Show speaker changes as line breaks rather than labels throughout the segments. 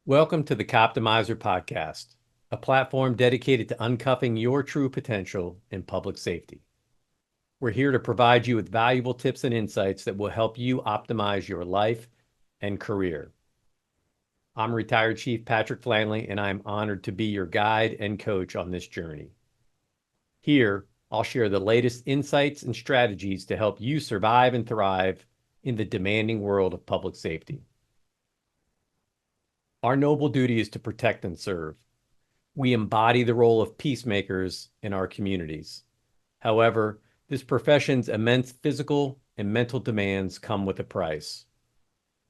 Welcome to the Coptimizer Podcast, a platform dedicated to uncuffing your true potential in public safety. We're here to provide you with valuable tips and insights that will help you optimize your life and career. I'm retired Chief Patrick Flannelly, and I'm honored to be your guide and coach on this journey. Here, I'll share the latest insights and strategies to help you survive and thrive in the demanding world of public safety. Our noble duty is to protect and serve. We embody the role of peacemakers in our communities. However, this profession's immense physical and mental demands come with a price.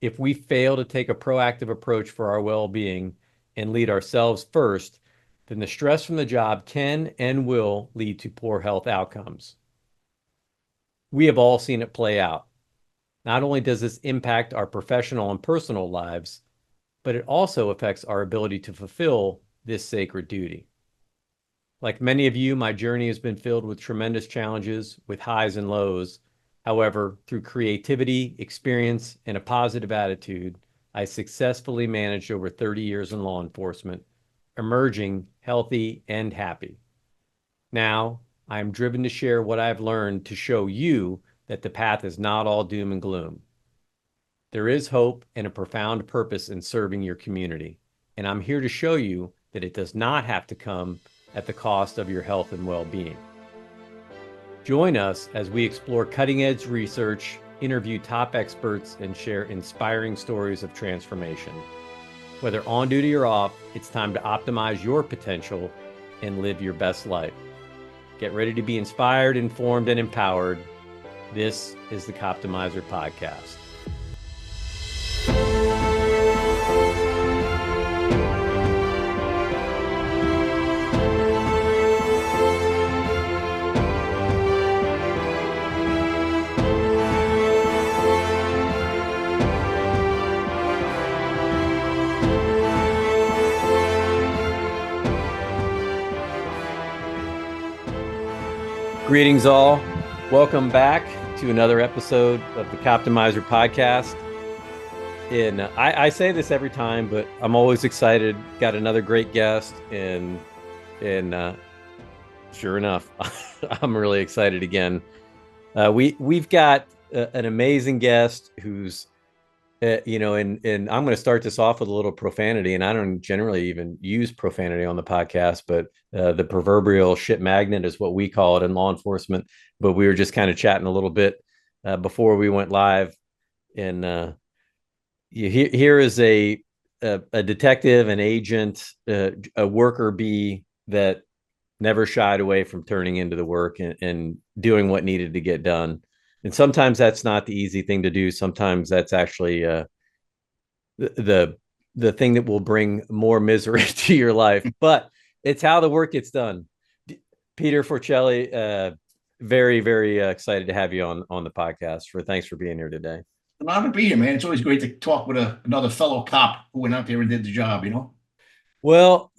If we fail to take a proactive approach for our well-being and lead ourselves first, then the stress from the job can and will lead to poor health outcomes. We have all seen it play out. Not only does this impact our professional and personal lives, but it also affects our ability to fulfill this sacred duty. Like many of you, my journey has been filled with tremendous challenges, with highs and lows. However, through creativity, experience, and a positive attitude, I successfully managed over 30 years in law enforcement, emerging healthy and happy. Now, I am driven to share what I've learned to show you that the path is not all doom and gloom. There is hope and a profound purpose in serving your community, and I'm here to show you that it does not have to come at the cost of your health and well-being. Join us as we explore cutting-edge research, interview top experts, and share inspiring stories of transformation. Whether on duty or off, it's time to optimize your potential and live your best life. Get ready to be inspired, informed, and empowered. This is the Coptimizer Podcast. Greetings all. Welcome back to another episode of the Coptimizer Podcast. And I say this every time, but I'm always excited. Got another great guest, and sure enough, I'm really excited again. We've got an amazing guest who's and I'm going to start this off with a little profanity, and I don't generally even use profanity on the podcast, but the proverbial shit magnet is what we call it in law enforcement. But we were just kind of chatting a little bit before we went live, and here is a detective, an agent, a worker bee that never shied away from turning into the work and doing what needed to get done. And sometimes that's not the easy thing to do. Sometimes that's actually the thing that will bring more misery to your life. But it's how the work gets done. Peter Forcelli, very, very excited to have you on the podcast. Thanks for being here today.
An honor to be here, man. It's always great to talk with another fellow cop who went out there and did the job.
Well,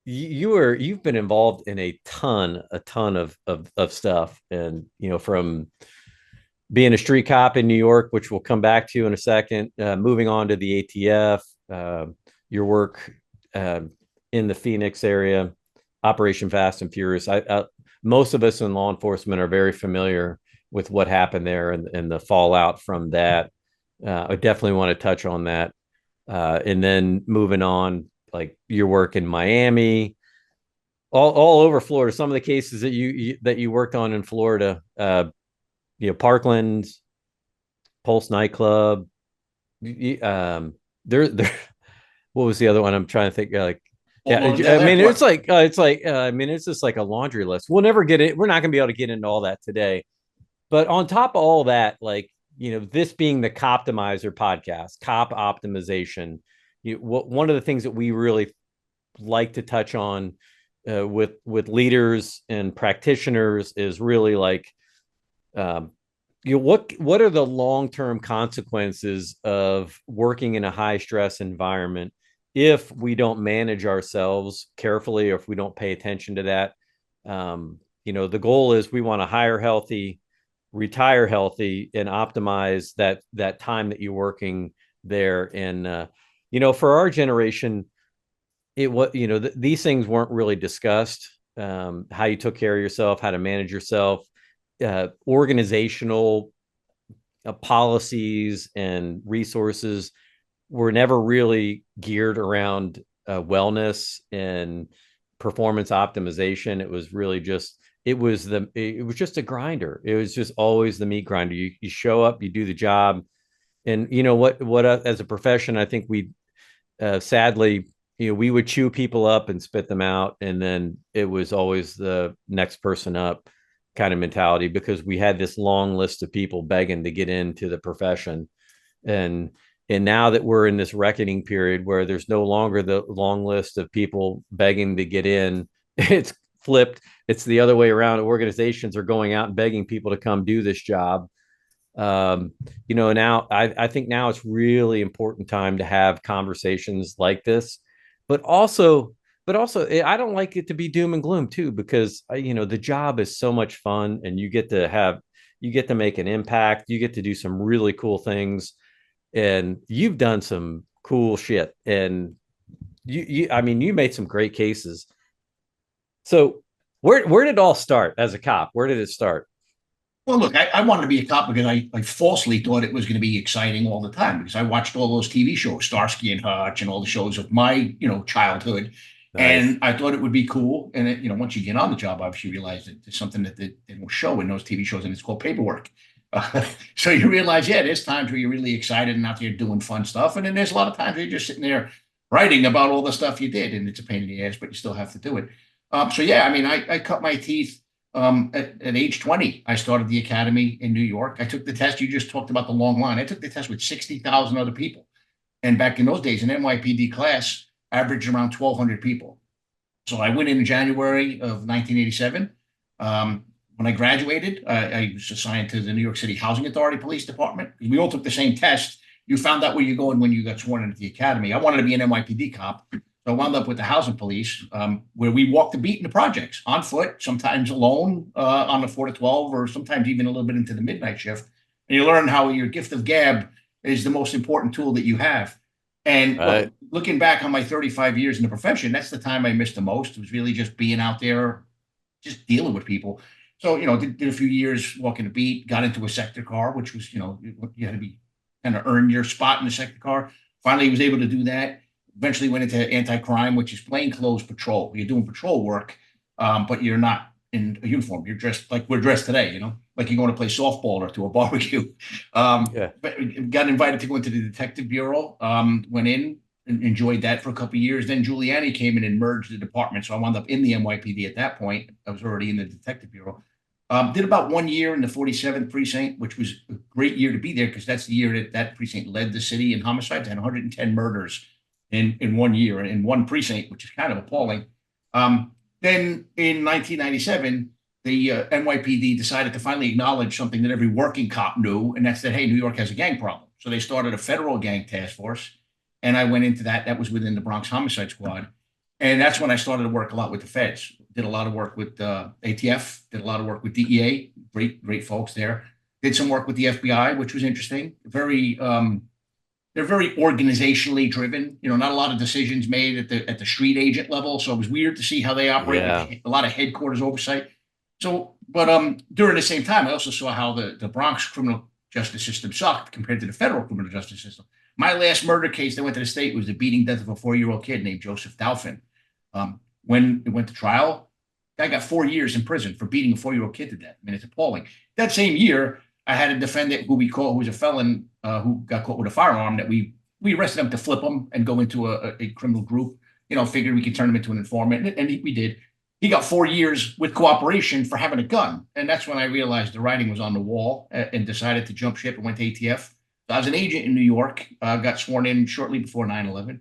you've been involved in a ton of stuff, and from being a street cop in New York, which we'll come back to in a second, moving on to the ATF, your work in the Phoenix area, Operation Fast and Furious. Most of us in law enforcement are very familiar with what happened there and the fallout from that. I definitely want to touch on that, and then moving on, like your work in Miami, all over Florida. Some of the cases that you worked on in Florida, Parkland, Pulse nightclub. There. What was the other one? I'm trying to think. It's just like a laundry list. We'll never get it. We're not going to be able to get into all that today. But on top of all that, this being the Coptimizer Podcast, cop optimization. One of the things that we really like to touch on with leaders and practitioners is really what are the long-term consequences of working in a high stress environment if we don't manage ourselves carefully, or if we don't pay attention to that. The goal is we want to hire healthy, retire healthy, and optimize that time that you're working there. And For our generation, it was, these things weren't really discussed. How you took care of yourself, how to manage yourself, organizational policies and resources were never really geared around wellness and performance optimization. It was really just it was just a grinder. It was just always the meat grinder. You show up, you do the job, and what as a profession, I think we sadly, we would chew people up and spit them out, and then it was always the next person up kind of mentality, because we had this long list of people begging to get into the profession. And now that we're in this reckoning period where there's no longer the long list of people begging to get in, it's flipped. It's the other way around. Organizations are going out and begging people to come do this job. Now I think now it's really important time to have conversations like this, but also, I don't like it to be doom and gloom too, because the job is so much fun, and you get to make an impact. You get to do some really cool things, and you've done some cool shit, and you made some great cases. So where did it all start as a cop? Where did it start?
Well, look, I wanted to be a cop because I falsely thought it was going to be exciting all the time, because I watched all those TV shows, Starsky and Hutch, and all the shows of my, childhood. Nice. And I thought it would be cool. And once you get on the job, obviously you realize that there's something that they don't show in those TV shows, and it's called paperwork. So you realize, there's times where you're really excited and out there doing fun stuff. And then there's a lot of times where you're just sitting there writing about all the stuff you did, and it's a pain in the ass, but you still have to do it. I cut my teeth. At age 20, I started the academy in New York. I took the test. You just talked about the long line. I took the test with 60,000 other people. And back in those days, an NYPD class averaged around 1,200 people. So I went in January of 1987. When I graduated, I was assigned to the New York City Housing Authority Police Department. We all took the same test. You found out where you're going when you got sworn into the academy. I wanted to be an NYPD cop. So I wound up with the housing police, where we walked the beat in the projects on foot, sometimes alone on the 4 to 12, or sometimes even a little bit into the midnight shift. And you learn how your gift of gab is the most important tool that you have. And looking back on my 35 years in the profession, that's the time I missed the most. It was really just being out there, just dealing with people. So, did a few years walking the beat, got into a sector car, which was, you had to be kind of earn your spot in the sector car. Finally was able to do that. Eventually went into anti-crime, which is plainclothes patrol. You're doing patrol work, but you're not in a uniform. You're dressed like we're dressed today, like you're going to play softball or to a barbecue. But got invited to go into the detective bureau, went in and enjoyed that for a couple of years. Then Giuliani came in and merged the department. So I wound up in the NYPD at that point. I was already in the detective bureau. Did about 1 year in the 47th precinct, which was a great year to be there, because that's the year that precinct led the city in homicides, and 110 murders in 1 year in one precinct, which is kind of appalling. Then in 1997, the NYPD decided to finally acknowledge something that every working cop knew, and that's that, hey, New York has a gang problem. So they started a federal gang task force, and I went into that. That was within the Bronx Homicide Squad. And that's when I started to work a lot with the feds. Did a lot of work with ATF, did a lot of work with DEA, great folks there. Did some work with the FBI, which was interesting. They're very organizationally driven. Not a lot of decisions made at the street agent level. So it was weird to see how they operate. Yeah. A lot of headquarters oversight. So, but during the same time, I also saw how the Bronx criminal justice system sucked compared to the federal criminal justice system. My last murder case that went to the state was the beating death of a 4-year-old kid named Joseph Dalfin. When it went to trial, guy got 4 years in prison for beating a 4-year-old kid to death. I mean, it's appalling. That same year, I had a defendant who was a felon who got caught with a firearm, that we arrested him to flip him and go into a criminal group. Figured we could turn him into an informant, and we did. He got 4 years with cooperation for having a gun. And that's when I realized the writing was on the wall, and decided to jump ship and went to ATF. So I was an agent in New York, got sworn in shortly before 9/11,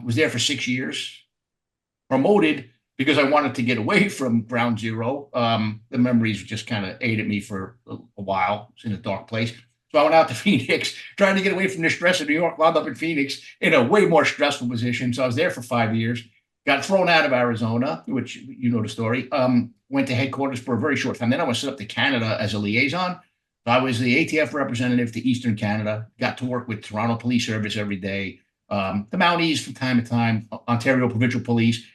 was there for 6 years, promoted because I wanted to get away from ground zero. The memories just kind of ate at me for a while. It was in a dark place. So I went out to Phoenix, trying to get away from the stress of New York, wound up in Phoenix in a way more stressful position. So I was there for 5 years, got thrown out of Arizona, which you know the story. Went to headquarters for a very short time. Then I was sent up to Canada as a liaison. So I was the ATF representative to Eastern Canada, got to work with Toronto Police Service every day, the Mounties from time to time, Ontario Provincial Police.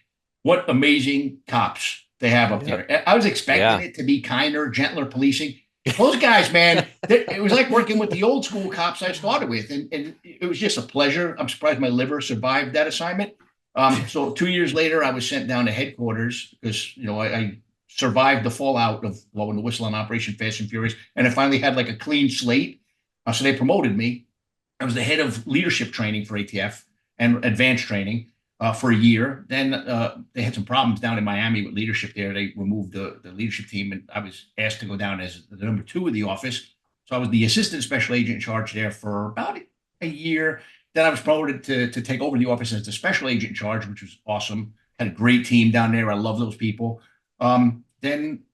What amazing cops they have up there. I was expecting it to be kinder, gentler policing. Those guys, man, it was like working with the old school cops I started with. And it was just a pleasure. I'm surprised my liver survived that assignment. So 2 years later, I was sent down to headquarters because, I survived the fallout of blowing the whistle on Operation Fast and Furious. And I finally had like a clean slate. So they promoted me. I was the head of leadership training for ATF and advanced training for a year. Then they had some problems down in Miami with leadership there. They removed the leadership team, and I was asked to go down as the number 2 of the office. So I was the assistant special agent in charge there for about a year. Then I was promoted to take over the office as the special agent in charge, which was awesome. Had a great team down there. I love those people. Then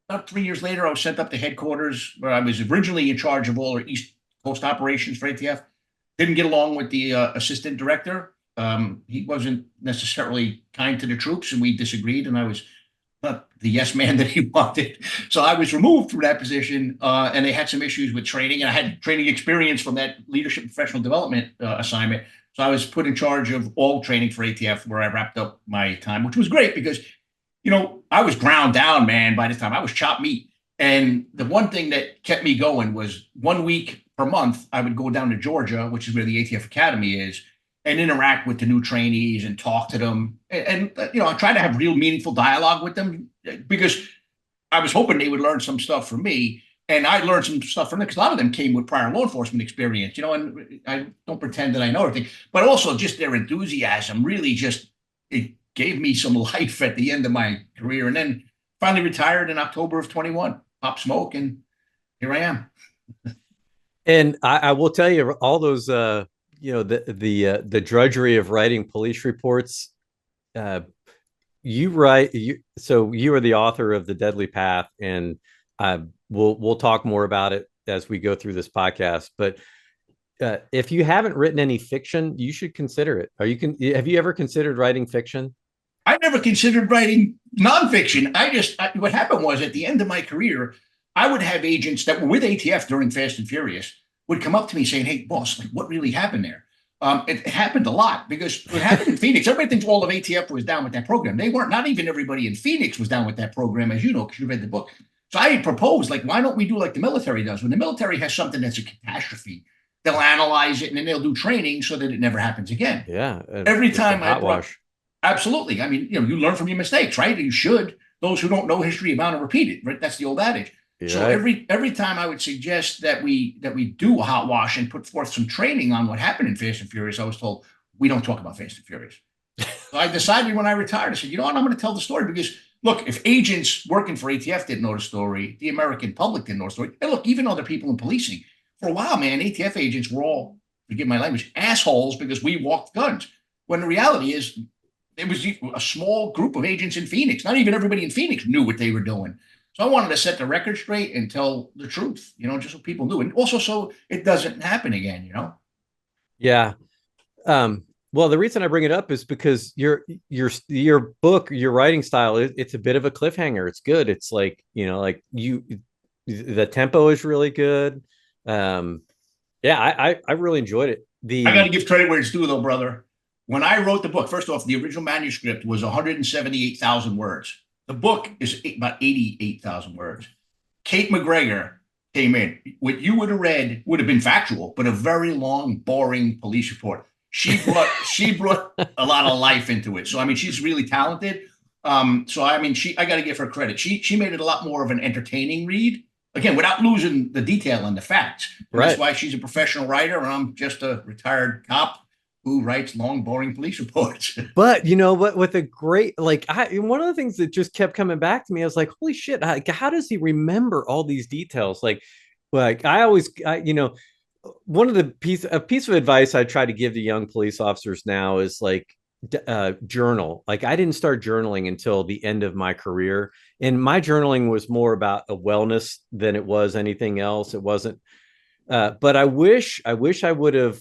about 3 years later, I was sent up to headquarters where I was originally in charge of all our East Coast operations for ATF. Didn't get along with the assistant director. He wasn't necessarily kind to the troops, and we disagreed, and I was not the yes man that he wanted. So I was removed from that position, and they had some issues with training, and I had training experience from that leadership and professional development assignment. So I was put in charge of all training for ATF, where I wrapped up my time, which was great because, I was ground down, man, by this time. I was chopped meat. And the one thing that kept me going was 1 week per month, I would go down to Georgia, which is where the ATF Academy is, and interact with the new trainees and talk to them. And I try to have real meaningful dialogue with them because I was hoping they would learn some stuff from me. And I learned some stuff from them because a lot of them came with prior law enforcement experience, and I don't pretend that I know everything, but also just their enthusiasm really it gave me some life at the end of my career. And then finally retired in October of 21, pop smoke, and here I am.
And I will tell you, all those, the drudgery of writing police reports. You write, so you are the author of The Deadly Path, and we'll talk more about it as we go through this podcast. But if you haven't written any fiction, you should consider it. Have you ever considered writing fiction?
I never considered writing nonfiction. What happened was at the end of my career, I would have agents that were with ATF during Fast and Furious would come up to me saying, "Hey, boss, what really happened there?" It happened a lot because what happened in Phoenix, everybody thinks all of ATF was down with that program. They weren't. Not even everybody in Phoenix was down with that program, as you know, because you read the book. So I proposed, why don't we do like the military does? When the military has something that's a catastrophe, they'll analyze it and then they'll do training so that it never happens again.
Yeah.
Every time I brought, absolutely. I mean, you learn from your mistakes, right? You should. Those who don't know history are bound to repeat it, right? That's the old adage. Yeah. So every time I would suggest that we do a hot wash and put forth some training on what happened in Fast and Furious, I was told, we don't talk about Fast and Furious. So I decided when I retired, I said, I'm going to tell the story because, look, if agents working for ATF didn't know the story, the American public didn't know the story. And look, even other people in policing. For a while, man, ATF agents were all, forgive my language, assholes because we walked guns. When the reality is, it was a small group of agents in Phoenix. Not even everybody in Phoenix knew what they were doing. So I wanted to set the record straight and tell the truth, just so people knew. And also so it doesn't happen again,
Yeah. Well, the reason I bring it up is because your book, your writing style, it's a bit of a cliffhanger. It's good. It's like, the tempo is really good. I really enjoyed it.
I got to give credit where it's due, though, brother. When I wrote the book, first off, the original manuscript was 178,000 words. The book is about 88,000 words. Kate McGregor came in. What you would have read would have been factual, but a very long, boring police report. She brought a lot of life into it. So, I mean, she's really talented. I got to give her credit. She made it a lot more of an entertaining read. Again, without losing the detail and the facts. Right. That's why she's a professional writer, and I'm just a retired cop who writes long, boring police reports.
But with a great, one of the things that just kept coming back to me, I was like, holy shit, how does he remember all these details? One of a piece of advice I try to give to young police officers now is journal. I didn't start journaling until the end of my career, and my journaling was more about a wellness than it was anything else. It wasn't, but I wish I would have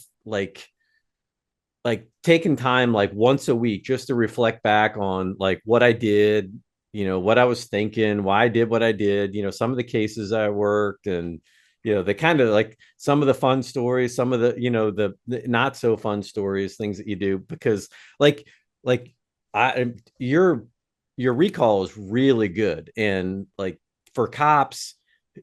taken time once a week just to reflect back on what I did, what I was thinking, why I did what I did, some of the cases I worked, and the kind of like some of the fun stories, some of the, the not so fun stories, things that you do, because like I, your recall is really good. And like for cops,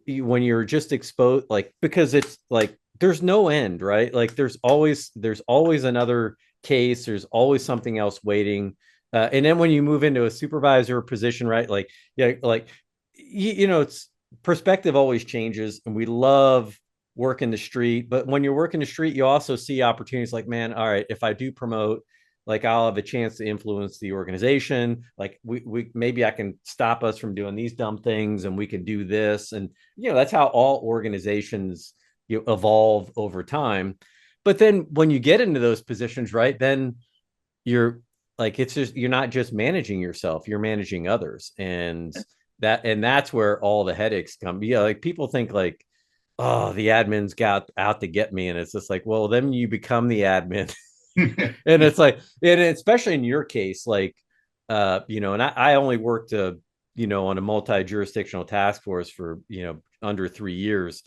when you're just exposed, like, because it's like, there's no end, right? Like there's always another case. There's always something else waiting. And then when you move into a supervisor position, right? Like, yeah, like, it's perspective always changes, and we love working the street. But when you're working the street, you also see opportunities like, man, all right, if I do promote, like, I'll have a chance to influence the organization. Like we maybe I can stop us from doing these dumb things, and we can do this. And, that's how all organizations evolve over time. But then when you get into those positions, right, then you're like, it's just, you're not just managing yourself, you're managing others. And that's where all the headaches come. Yeah, like people think like, oh, the admin's got out to get me. And it's just like, well, then you become the admin. And it's like, and especially in your case, like, and I only worked, on a multi-jurisdictional task force for, under 3 years.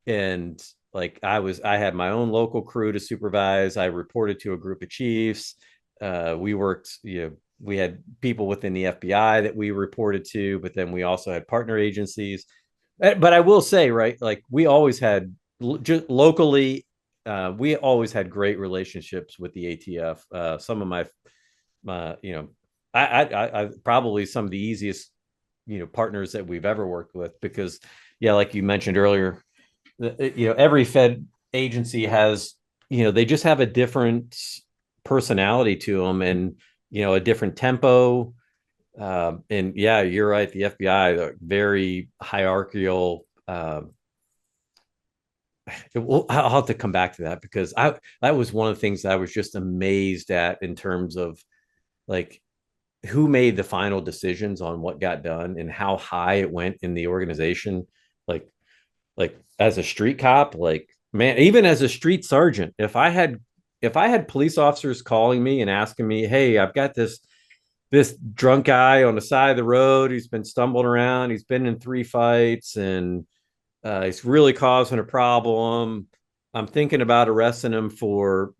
And like, I had my own local crew to supervise. I reported to a group of chiefs. We worked, we had people within the FBI that we reported to, but then we also had partner agencies. But I will say, right, like we always had just locally, we always had great relationships with the ATF. Some of my, I probably some of the easiest, partners that we've ever worked with, because, yeah, like you mentioned earlier, every Fed agency has, they just have a different personality to them, and, a different tempo. And yeah, you're right. The FBI, very hierarchical. I'll have to come back to that, because that was one of the things that I was just amazed at, in terms of like who made the final decisions on what got done and how high it went in the organization. Like, as a street cop, like, man, even as a street sergeant, if I had police officers calling me and asking me, hey, I've got this drunk guy on the side of the road, he's been stumbling around, he's been in 3 fights, and he's really causing a problem, I'm thinking about arresting him for,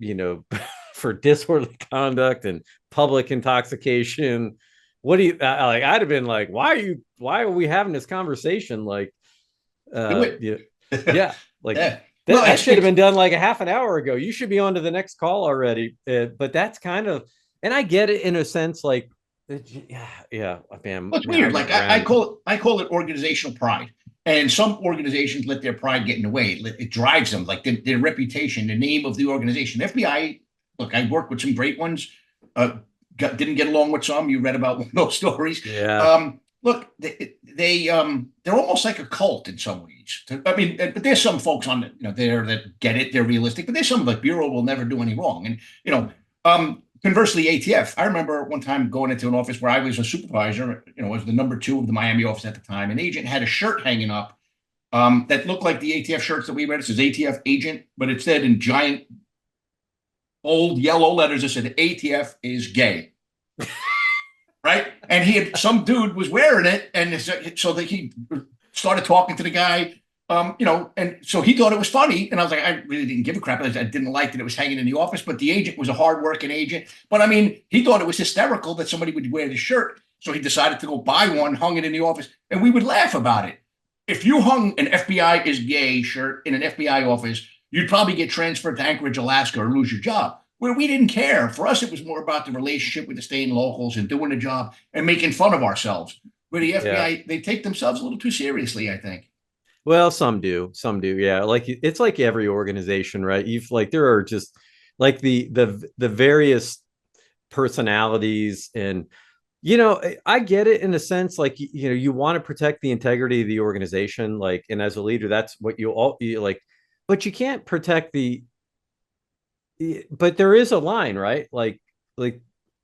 for disorderly conduct and public intoxication. What do you like? I'd have been like, why are we having this conversation? Like,
Do it.
yeah, yeah, like
Yeah.
that should have been done like a half an hour ago. You should be on to the next call already. But that's kind of, and I get it in a sense, like, yeah, man,
Well, it's weird. Like I call it organizational pride. And some organizations let their pride get in the way. It drives them, like their reputation, the name of the organization. FBI, look, I worked with some great ones. Didn't get along with some. You read about one of those stories.
Yeah.
Look, they're almost like a cult in some ways. I mean, but there's some folks on there that get it. They're realistic, but there's some like Bureau will never do any wrong. And conversely, ATF. I remember one time going into an office where I was a supervisor. Was the number 2 of the Miami office at the time. An agent had a shirt hanging up that looked like the ATF shirts that we read. It says ATF agent, but it said in giant, old yellow letters, it said ATF is gay. Right. And some dude was wearing it. And so that he started talking to the guy, and so he thought it was funny. And I was like, I really didn't give a crap. I didn't like that it was hanging in the office, but the agent was a hardworking agent. But I mean, he thought it was hysterical that somebody would wear the shirt. So he decided to go buy one, hung it in the office, and we would laugh about it. If you hung an FBI is gay shirt in an FBI office, you'd probably get transferred to Anchorage, Alaska, or lose your job. Where we didn't care. For us, it was more about the relationship with the state and locals and doing the job and making fun of ourselves. Where the FBI, they take themselves a little too seriously, I think.
Well, some do. Yeah. Like, it's like every organization, right? There are just like the various personalities, and, I get it in a sense, like, you want to protect the integrity of the organization. Like, and as a leader, that's what you like, but you can't protect but there is a line, right? Like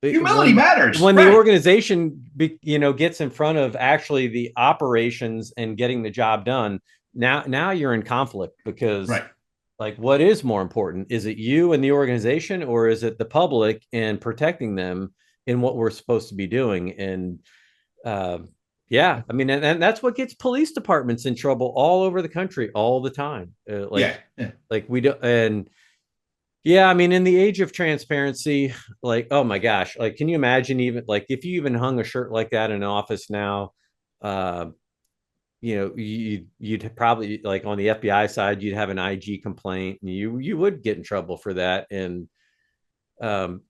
Humility matters.
When the organization, gets in front of actually the operations and getting the job done. Now you're in conflict, because,
right,
like, what is more important? Is it you and the organization, or is it the public and protecting them in what we're supposed to be doing? And, Yeah, I mean, and that's what gets police departments in trouble all over the country all the time.
Yeah, yeah.
Like we don't, and yeah, I mean, in the age of transparency, like, oh my gosh, like, can you imagine even like if you even hung a shirt like that in an office now, uh, you'd probably like on the FBI side, you'd have an IG complaint, and you would get in trouble for that, and um,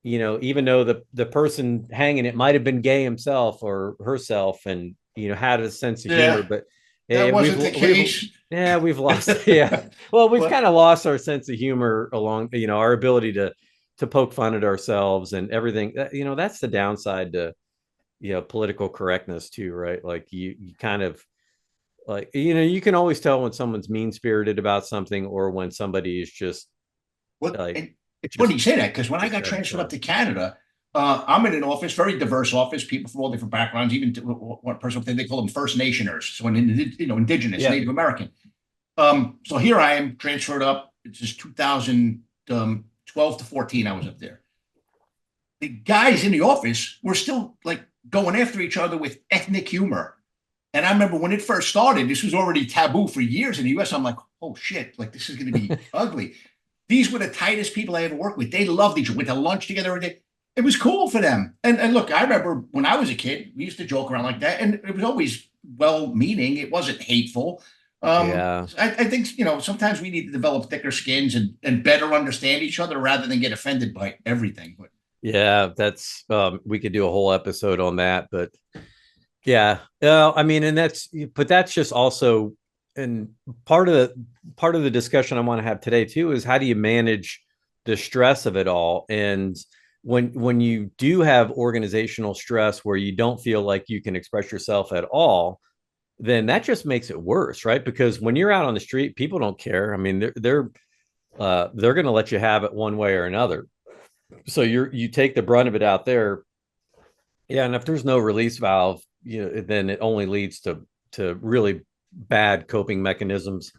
even though the person hanging it might have been gay himself or herself, and had a sense of humor,
Yeah,
but
that
we've
wasn't the
we've
case.
yeah we've lost yeah well we've
But
kind of lost our sense of humor along our ability to poke fun at ourselves and everything. That's the downside to political correctness too, right? Like you kind of like you can always tell when someone's mean spirited about something or when somebody is just
what
like
and it's
just
funny you say that, because when I
just
got
having
transferred up
fun.
to Canada, I'm in an office, very diverse office, people from all different backgrounds, even one person they call them First Nationers, so indigenous,
Yeah.
Native American. So here I am transferred up. It's just 2012 to 14. I was up there. The guys in the office were still like going after each other with ethnic humor. And I remember when it first started, this was already taboo for years in the US. I'm like, oh shit, like this is going to be ugly. These were the tightest people I ever worked with. They loved each other, went to lunch together every day. It was cool for them. And look, I remember when I was a kid, we used to joke around like that, and it was always well meaning. It wasn't hateful.
Yeah.
I think, sometimes we need to develop thicker skins and better understand each other rather than get offended by everything. But
Yeah, that's we could do a whole episode on that, but yeah, I mean, but that's just also, and part of the discussion I want to have today too is how do you manage the stress of it all? And when you do have organizational stress where you don't feel like you can express yourself at all, then that just makes it worse, right? Because when you're out on the street, people don't care. I mean, they're going to let you have it one way or another. So you take the brunt of it out there. Yeah, and if there's no release valve, then it only leads to really bad coping mechanisms.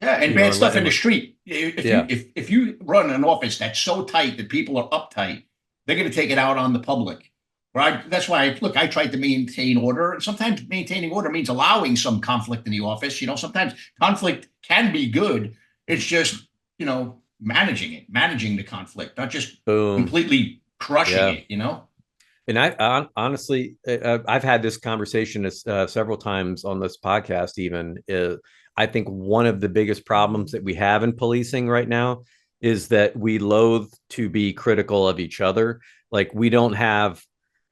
yeah, and bad stuff in
And
the street. If you
yeah,
if you run an office that's so tight that people are uptight, they're going to take it out on the public. Right. That's why I tried to maintain order. And sometimes maintaining order means allowing some conflict in the office. Sometimes conflict can be good. It's just, managing the conflict, not just
boom,
completely crushing
yeah.
it.
And honestly, I've had this conversation several times on this podcast. Even I think one of the biggest problems that we have in policing right now is that we loathe to be critical of each other. Like we don't have.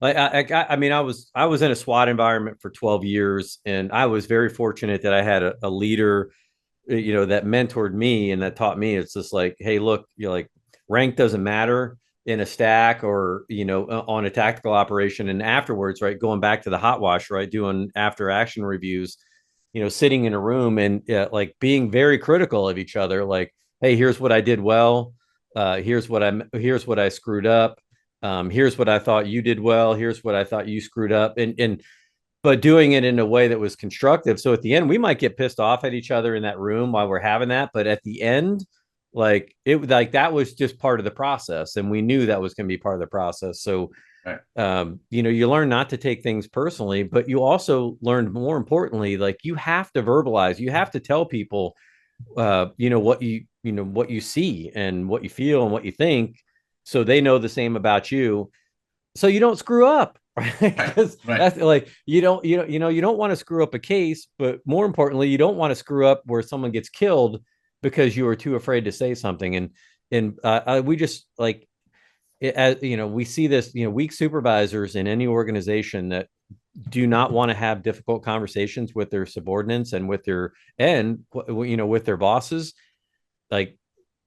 Like I mean, I was in a SWAT environment for 12 years, and I was very fortunate that I had a leader, that mentored me and that taught me. It's just like, hey, look, you're like rank doesn't matter in a stack or on a tactical operation, and afterwards, right, going back to the hot wash, right, doing after action reviews, sitting in a room and like being very critical of each other, like, hey, here's what I did well, here's what I screwed up, here's what I thought you did well, here's what I thought you screwed up, and but doing it in a way that was constructive. So at the end, we might get pissed off at each other in that room while we're having that, but at the end, like that was just part of the process, and we knew that was going to be part of the process. So
Right.
you learn not to take things personally, but you also learned, more importantly, like you have to verbalize, you have to tell people what you see and what you feel and what you think, so they know the same about you, so you don't screw up, right?
Right.
Because
Right.
that's like you don't want to screw up a case, but more importantly, you don't want to screw up where someone gets killed because you were too afraid to say something. And we just like as we see this, weak supervisors in any organization that do not want to have difficult conversations with their subordinates and with their bosses. Like,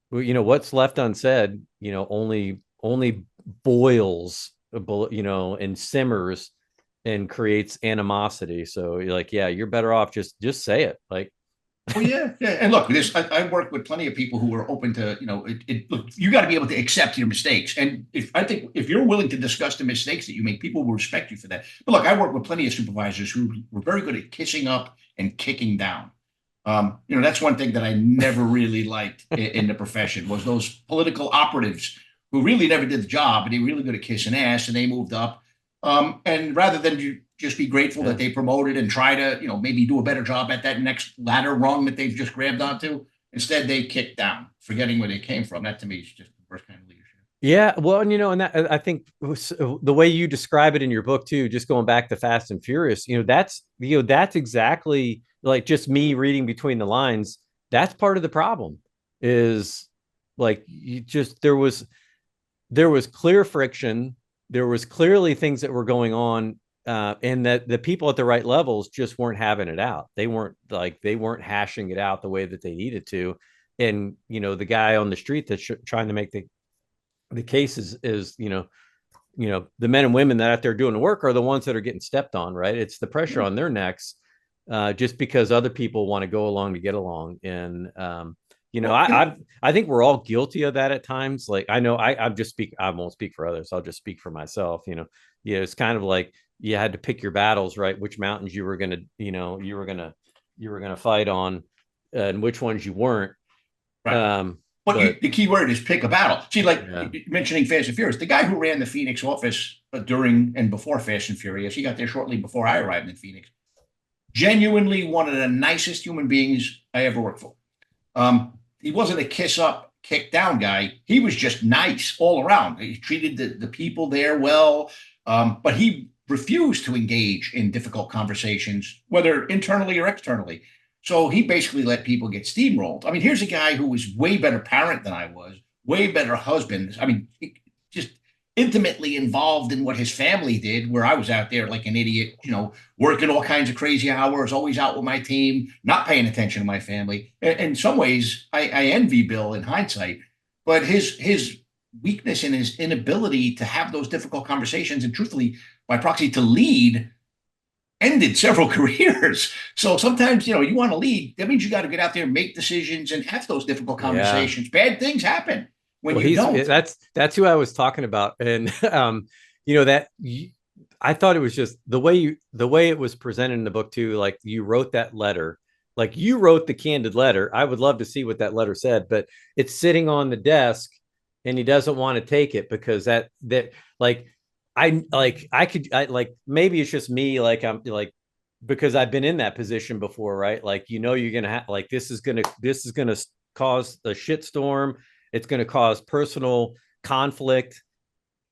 what's left unsaid, only boils, and simmers and creates animosity. So you're like, yeah, you're better off just say it. Like,
Oh yeah, yeah. And look, I work with plenty of people who are open to, look, you got to be able to accept your mistakes. And I think if you're willing to discuss the mistakes that you make, people will respect you for that. But look, I work with plenty of supervisors who were very good at kissing up and kicking down. That's one thing that I never really liked in the profession, was those political operatives who really never did the job, and they were really good at kissing ass, and they moved up. And rather than you just be grateful that they promoted and try to, maybe do a better job at that next ladder rung that they've just grabbed onto. Instead, they kick down, forgetting where they came from. That to me is just the worst kind of leadership.
Yeah, well, and and that I think the way you describe it in your book too, just going back to Fast and Furious, that's exactly like just me reading between the lines. That's part of the problem is like there was clear friction, there was clearly things that were going on, and that the people at the right levels just weren't having it out. They weren't hashing it out the way that they needed to, and the guy on the street that's trying to make the case is the men and women that out there doing the work are the ones that are getting stepped on, right? It's the pressure on their necks, just because other people want to go along to get along. And I think we're all guilty of that at times. Like I know I won't speak for others, I'll just speak for myself. It's kind of like you had to pick your battles, right? Which mountains you were gonna fight on, and which ones you weren't.
Right. But the key word is pick a battle. See, mentioning Fast and Furious, the guy who ran the Phoenix office during and before Fast and Furious, he got there shortly before I arrived in Phoenix. Genuinely one of the nicest human beings I ever worked for. He wasn't a kiss up, kick down guy. He was just nice all around. He treated the people there well, but he refused to engage in difficult conversations, whether internally or externally. So he basically let people get steamrolled. I mean, here's a guy who was way better parent than I was, way better husband. I mean, just intimately involved in what his family did, where I was out there like an idiot, working all kinds of crazy hours, always out with my team, not paying attention to my family. In some ways, I envy Bill in hindsight, but his weakness and his inability to have those difficult conversations and truthfully, by proxy, to lead ended several careers. So sometimes, you want to lead. That means you got to get out there and make decisions and have those difficult conversations. Yeah. Bad things happen when you don't.
That's who I was talking about. And, I thought it was just the way it was presented in the book too. Like you wrote that letter, like you wrote the candid letter. I would love to see what that letter said, but it's sitting on the desk and he doesn't want to take it because maybe it's just me, like I'm like, because I've been in that position before, right? Like, you're going to have like, this is going to cause a shitstorm. It's going to cause personal conflict.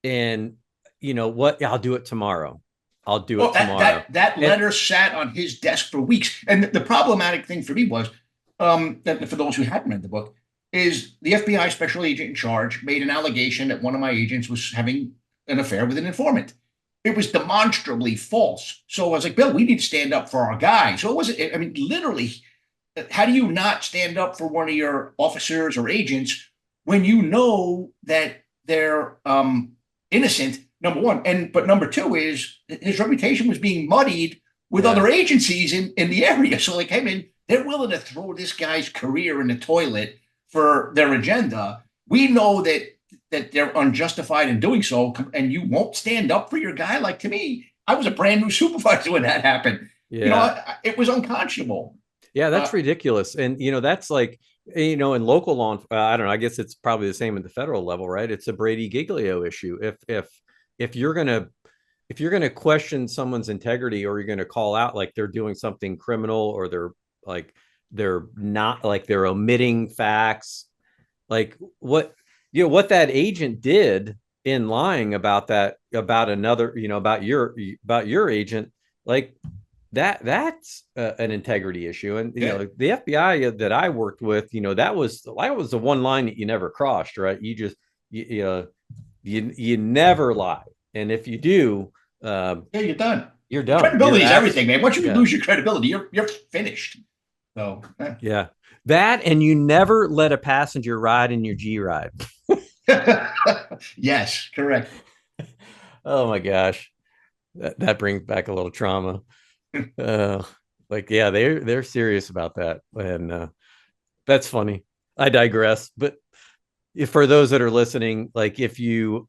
And what, I'll do it tomorrow. Tomorrow.
That letter sat on his desk for weeks. And the problematic thing for me was, that for those who hadn't read the book, is the FBI special agent in charge made an allegation that one of my agents was having an affair with an informant. It was demonstrably false. So I was like, Bill, we need to stand up for our guy. So it wasn't, I mean, literally, how do you not stand up for one of your officers or agents when you know that they're innocent, number one. But number two is his reputation was being muddied with other agencies in the area. So like, hey, man, they're willing to throw this guy's career in the toilet for their agenda. We know that they're unjustified in doing so, and you won't stand up for your guy. Like, to me, I was a brand new supervisor when that happened. Yeah. It was unconscionable.
Yeah, that's ridiculous. And, that's like, in local law, I don't know, I guess it's probably the same at the federal level, right? It's a Brady Giglio issue. If you're going to question someone's integrity, or you're going to call out like they're doing something criminal, or they're not, like they're omitting facts, like what that agent did in lying about that, about another, about your agent, like that's an integrity issue. And, the FBI that I worked with, that was the one line that you never crossed, right? You just, you never lie. And if you do,
you're done.
You're done.
Credibility is everything, man. Once you lose your credibility, you're finished. So,
yeah, that, and you never let a passenger ride in your G ride.
Yes, correct.
Oh my gosh, that brings back a little trauma. They're serious about that, and that's funny. I digress, but for those that are listening, like if you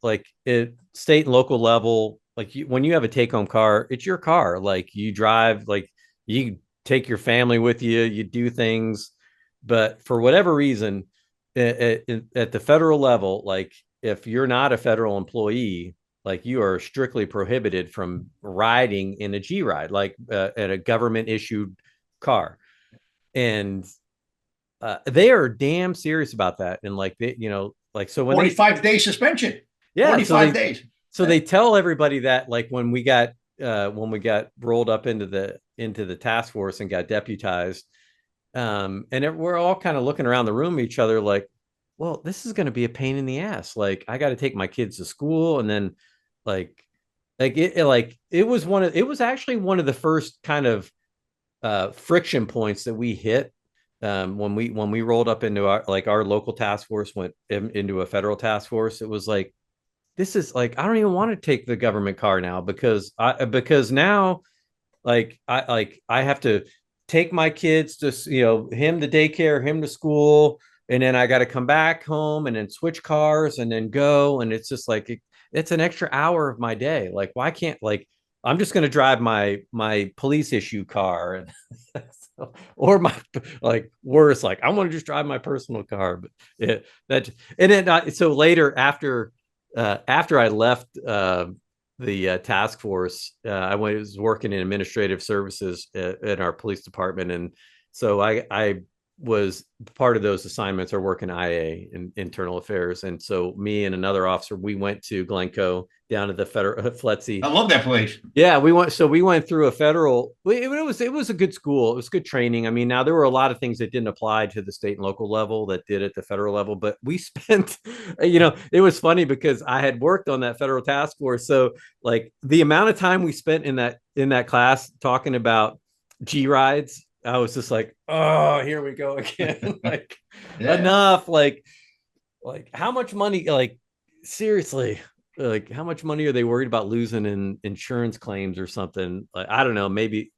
state and local level, like when you have a take-home car, it's your car. Like you drive, like you take your family with you, you do things, but for whatever reason, at the federal level, like if you're not a federal employee, like you are strictly prohibited from riding in a G ride, like at a government issued car. And they are damn serious about that. And like they, like so when they
45-day suspension.
yeah,
45 days.
so they tell everybody that like when we got rolled up into the task force and got deputized, we're all kind of looking around the room at each other like, well, this is going to be a pain in the ass. Like I got to take my kids to school, and then like it was actually one of the first kind of friction points that we hit when we rolled up into our local task force went into a federal task force. It was like, this is like, I don't even want to take the government car now because now I have to take my kids to, him to daycare, him to school, and then I got to come back home and then switch cars and then go. And it's just like, it's an extra hour of my day. Like, why can't, like, I'm just going to drive my police issue car and or my, like, worse, like I want to just drive my personal car. But so later after I left the task force, I was working in administrative services in our police department, and so I was part of those assignments are working IA in internal affairs. And so me and another officer, we went to Glencoe down to the federal FLETC.
I love that place.
Yeah, we went through a federal. It was a good school. It was good training. I mean, now there were a lot of things that didn't apply to the state and local level that did at the federal level, but we spent, it was funny because I had worked on that federal task force. So like the amount of time we spent in that class talking about G rides, I was just like, oh, here we go again. Like enough. Like how much money, like seriously, like how much money are they worried about losing in insurance claims or something? Like, I don't know, maybe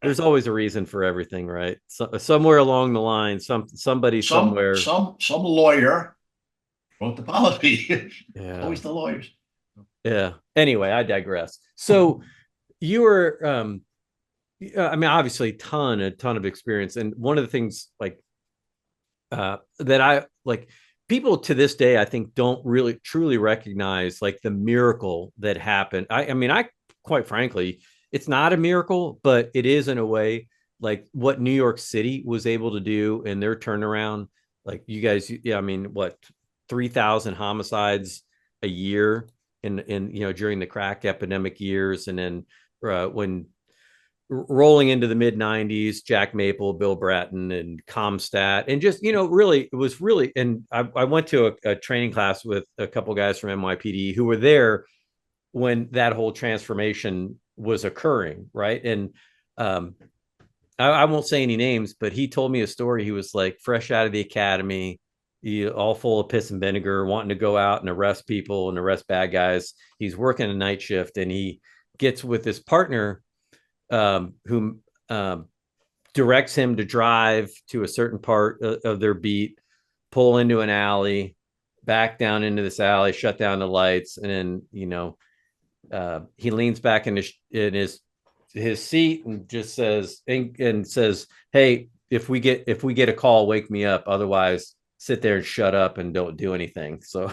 there's always a reason for everything, right? So, somewhere along the line, somebody somewhere,
some lawyer wrote the policy.
Yeah.
Always the lawyers.
Yeah. Anyway, I digress. So you were I mean, obviously a ton of experience. And one of the things like that I like, people to this day, I think, don't really truly recognize like the miracle that happened. I mean, quite frankly, it's not a miracle, but it is in a way, like what New York City was able to do in their turnaround. Like you guys, yeah, I mean, what, 3,000 homicides a year in during the crack epidemic years, and then when rolling into the mid 90s, Jack Maple, Bill Bratton, and Comstat, and just, really, it was really, and I went to a training class with a couple guys from NYPD who were there when that whole transformation was occurring, right? And I won't say any names, but he told me a story. He was like fresh out of the academy, all full of piss and vinegar, wanting to go out and arrest people and arrest bad guys. He's working a night shift, and he gets with his partner, who directs him to drive to a certain part of their beat, pull into an alley, back down into this alley, shut down the lights, and then he leans back in his seat and just says, hey, if we get a call, wake me up, otherwise sit there and shut up and don't do anything. So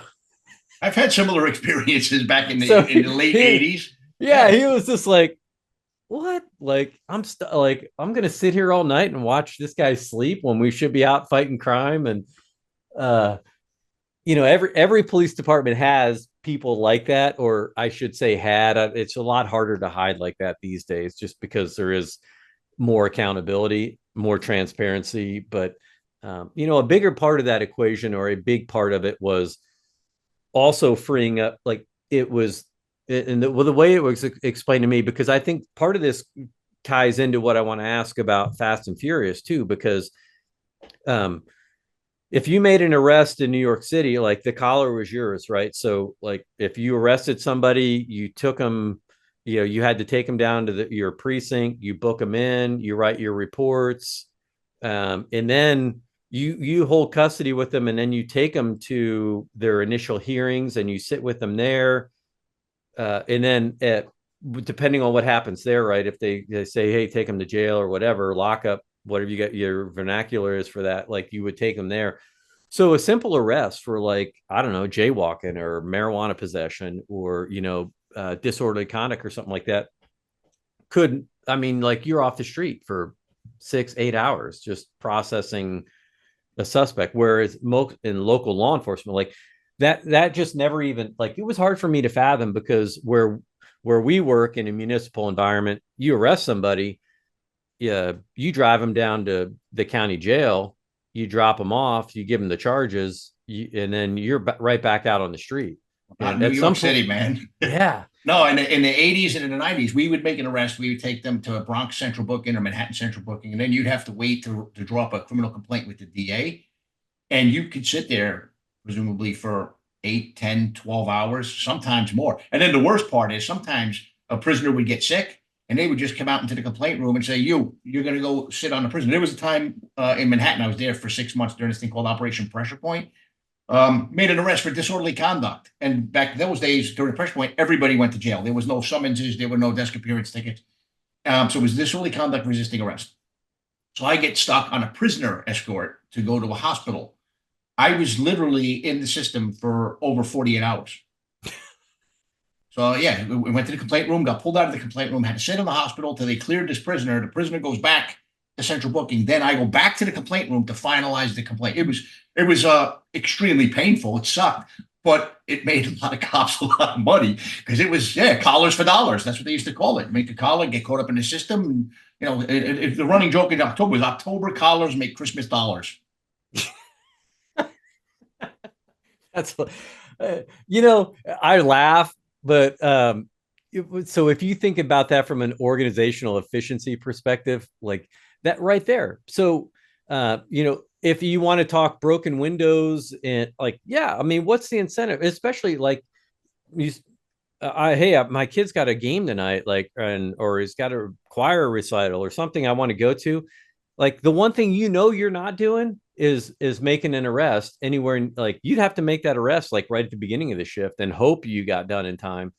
I've had similar experiences back in the late 80s.
Yeah, he was just like, what? Like, I'm going to sit here all night and watch this guy sleep when we should be out fighting crime. And every police department has people like that, or I should say had. It's a lot harder to hide like that these days, just because there is more accountability, more transparency. But a bigger part of that equation, or a big part of it, was also freeing up, like it was, and the way it was explained to me, because I think part of this ties into what I want to ask about Fast and Furious too, because if you made an arrest in New York City, like the collar was yours, right? So like if you arrested somebody, you took them, you had to take them down to your precinct, you book them in, you write your reports, and then you hold custody with them, and then you take them to their initial hearings and you sit with them there. And then depending on what happens there, right? If they say, hey, take them to jail or whatever, lock up, whatever you got your vernacular is for that, like you would take them there. So a simple arrest for like, I don't know, jaywalking or marijuana possession or, disorderly conduct or something like that could, I mean, like you're off the street for 6, 8 hours just processing a suspect. Whereas in local law enforcement, like that just never even like it was hard for me to fathom because where we work in a municipal environment, you arrest somebody, yeah, you drive them down to the county jail, you drop them off, you give them the charges, and then you're right back out on the street.
Not
And
New
at some
York
point,
City, man.
yeah,
No, in the 80s and in the 90s, we would make an arrest. We would take them to a Bronx Central booking or Manhattan Central booking, and then you'd have to wait to draw up a criminal complaint with the DA. And you could sit there, presumably for 8, 10, 12 hours, sometimes more. And then the worst part is sometimes a prisoner would get sick and they would just come out into the complaint room and say, you're going to go sit on the prison. There was a time in Manhattan, I was there for 6 months during this thing called Operation Pressure Point. Made an arrest for disorderly conduct. And back those days, during the pressure point, everybody went to jail. There was no summonses, there were no desk appearance tickets. So it was disorderly conduct resisting arrest. So I get stuck on a prisoner escort to go to a hospital. I was literally in the system for over 48 hours. So yeah, we went to the complaint room, got pulled out of the complaint room, had to sit in the hospital till they cleared this prisoner. The prisoner goes back to central booking. Then I go back to the complaint room to finalize the complaint. It was extremely painful. It sucked, but it made a lot of cops a lot of money because it was collars for dollars. That's what they used to call it. Make a collar, get caught up in the system. And, the running joke in October was October collars make Christmas dollars.
that's I laugh, but so if you think about that from an organizational efficiency perspective, like that right there. So if you want to talk broken windows and like, yeah, I mean, what's the incentive? Especially like you, my kid's got a game tonight, like, or he's got a choir recital or something I want to go to. Like the one thing you're not doing is making an arrest anywhere. Like you'd have to make that arrest like right at the beginning of the shift and hope you got done in time.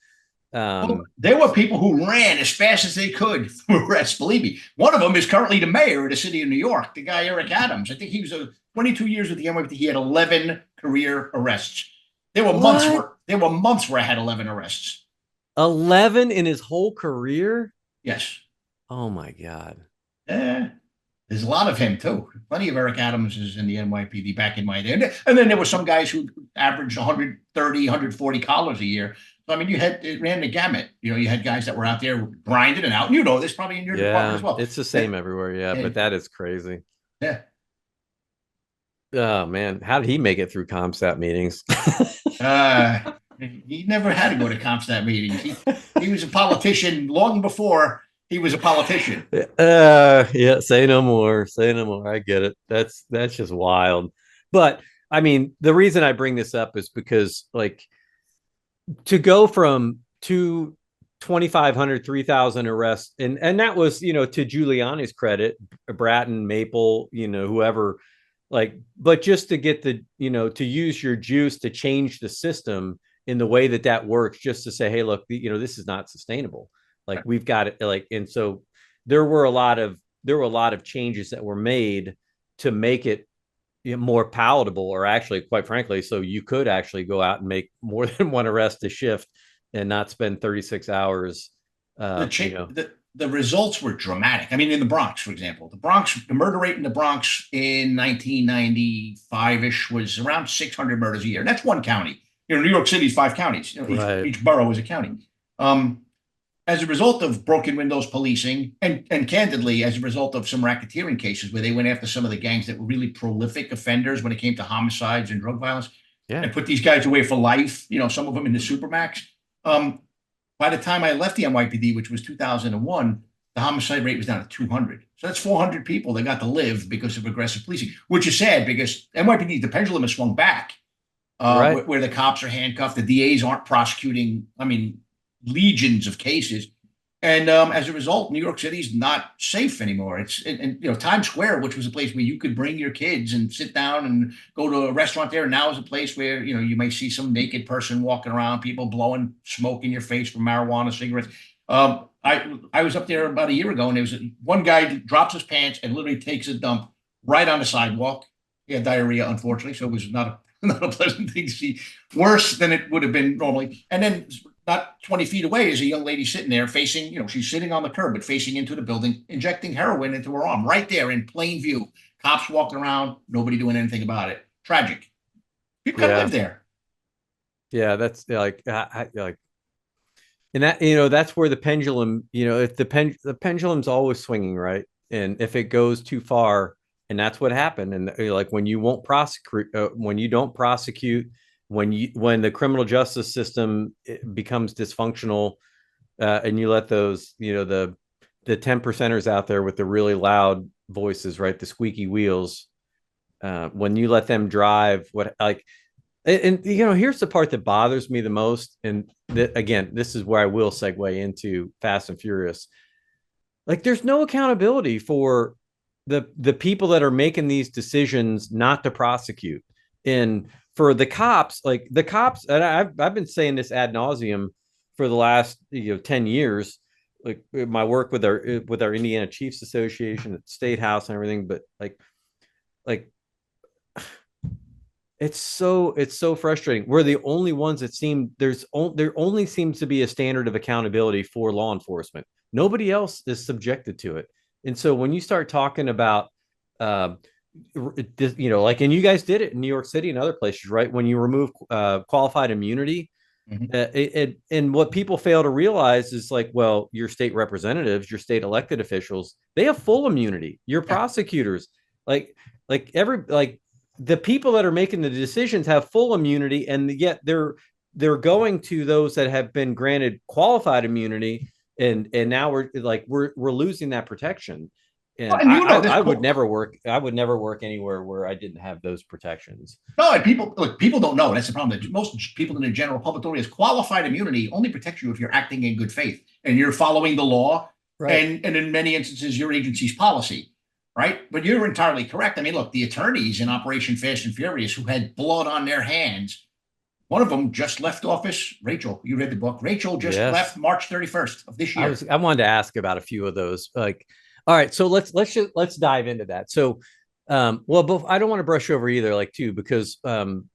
Well, there were people who ran as fast as they could for arrests. Believe me, one of them is currently the mayor of the city of New York. The guy Eric Adams. I think he was 22 years with the NYPD. He had 11 career arrests. There were months where I had 11 arrests.
11 in his whole career.
Yes.
Oh my God.
There's a lot of him too. Plenty of Eric Adams is in the NYPD back in my day. And then there were some guys who averaged 130, 140 collars a year. So, I mean, it ran the gamut. You had guys that were out there grinding it out. This probably in your department as well.
It's the same everywhere. Yeah, but that is crazy.
Yeah.
Oh man, how did he make it through CompStat meetings?
He never had to go to CompStat meetings. He was a politician long before he was a politician.
Yeah, say no more. Say no more. I get it. That's just wild. But I mean, the reason I bring this up is because like to go from 2,500, 3,000 arrests, and that was, to Giuliani's credit, Bratton, Maple, whoever, like, but just to get to use your juice to change the system in the way that works, just to say, hey, look, this is not sustainable. Like we've got it, like, and so there were a lot of changes that were made to make it more palatable, or actually, quite frankly, so you could actually go out and make more than one arrest a shift and not spend 36 hours.
The results were dramatic. I mean, in the Bronx, for example, the murder rate in the Bronx in 1995-ish was around 600 murders a year. That's one county. New York City's 5 counties.
Right.
Each borough is a county. As a result of broken windows policing, and candidly, as a result of some racketeering cases where they went after some of the gangs that were really prolific offenders when it came to homicides and drug violence, and put these guys away for life, some of them in the Supermax. By the time I left the NYPD, which was 2001, the homicide rate was down to 200. So that's 400 people that got to live because of aggressive policing, which is sad because NYPD, the pendulum has swung back, where the cops are handcuffed. The DAs aren't prosecuting, legions of cases. And as a result, New York City's not safe anymore. It's Times Square, which was a place where you could bring your kids and sit down and go to a restaurant there. Now is a place where, you may see some naked person walking around, people blowing smoke in your face from marijuana, cigarettes. I was up there about a year ago, and there was one guy drops his pants and literally takes a dump right on the sidewalk. He had diarrhea, unfortunately, so it was not not a pleasant thing to see. Worse than it would have been normally. And then not 20 feet away is a young lady sitting there facing, she's sitting on the curb, but facing into the building, injecting heroin into her arm right there in plain view. Cops walking around, nobody doing anything about it. Tragic. People gotta
Yeah.
live there.
Yeah. That's like, and that, that's where the pendulum, if the pendulum's always swinging, right? And if it goes too far, and that's what happened. And like when you won't prosecute, when you don't prosecute, when the criminal justice system becomes dysfunctional, and you let those, the 10 percenters out there with the really loud voices, right? The squeaky wheels, when you let them drive, and here's the part that bothers me the most. And again, this is where I will segue into Fast and Furious. Like, there's no accountability for the people that are making these decisions not to prosecute. And for the cops, and I've been saying this ad nauseum for the last 10 years, like my work with our Indiana Chiefs Association at the State House and everything, but like it's so frustrating. We're the only ones that there only seems to be a standard of accountability for law enforcement. Nobody else is subjected to it. And so when you start talking about, and you guys did it in New York City and other places, right? When you remove qualified immunity, and what people fail to realize is like, well, your state representatives, your state elected officials, they have full immunity. Your prosecutors, the people that are making the decisions have full immunity, and yet they're going to those that have been granted qualified immunity, and now we're losing that protection. And I would never work anywhere where I didn't have those protections.
No, and people don't know. That's the problem. That most people in the general public don't realize qualified immunity only protects you if you're acting in good faith and you're following the law, right? And in many instances, your agency's policy. Right. But you're entirely correct. I mean, look, the attorneys in Operation Fast and Furious who had blood on their hands, one of them just left office. Rachel, you read the book. Rachel just left March 31st of this year.
I wanted to ask about a few of those. All right, so let's dive into that. So, but I don't want to brush over either, because when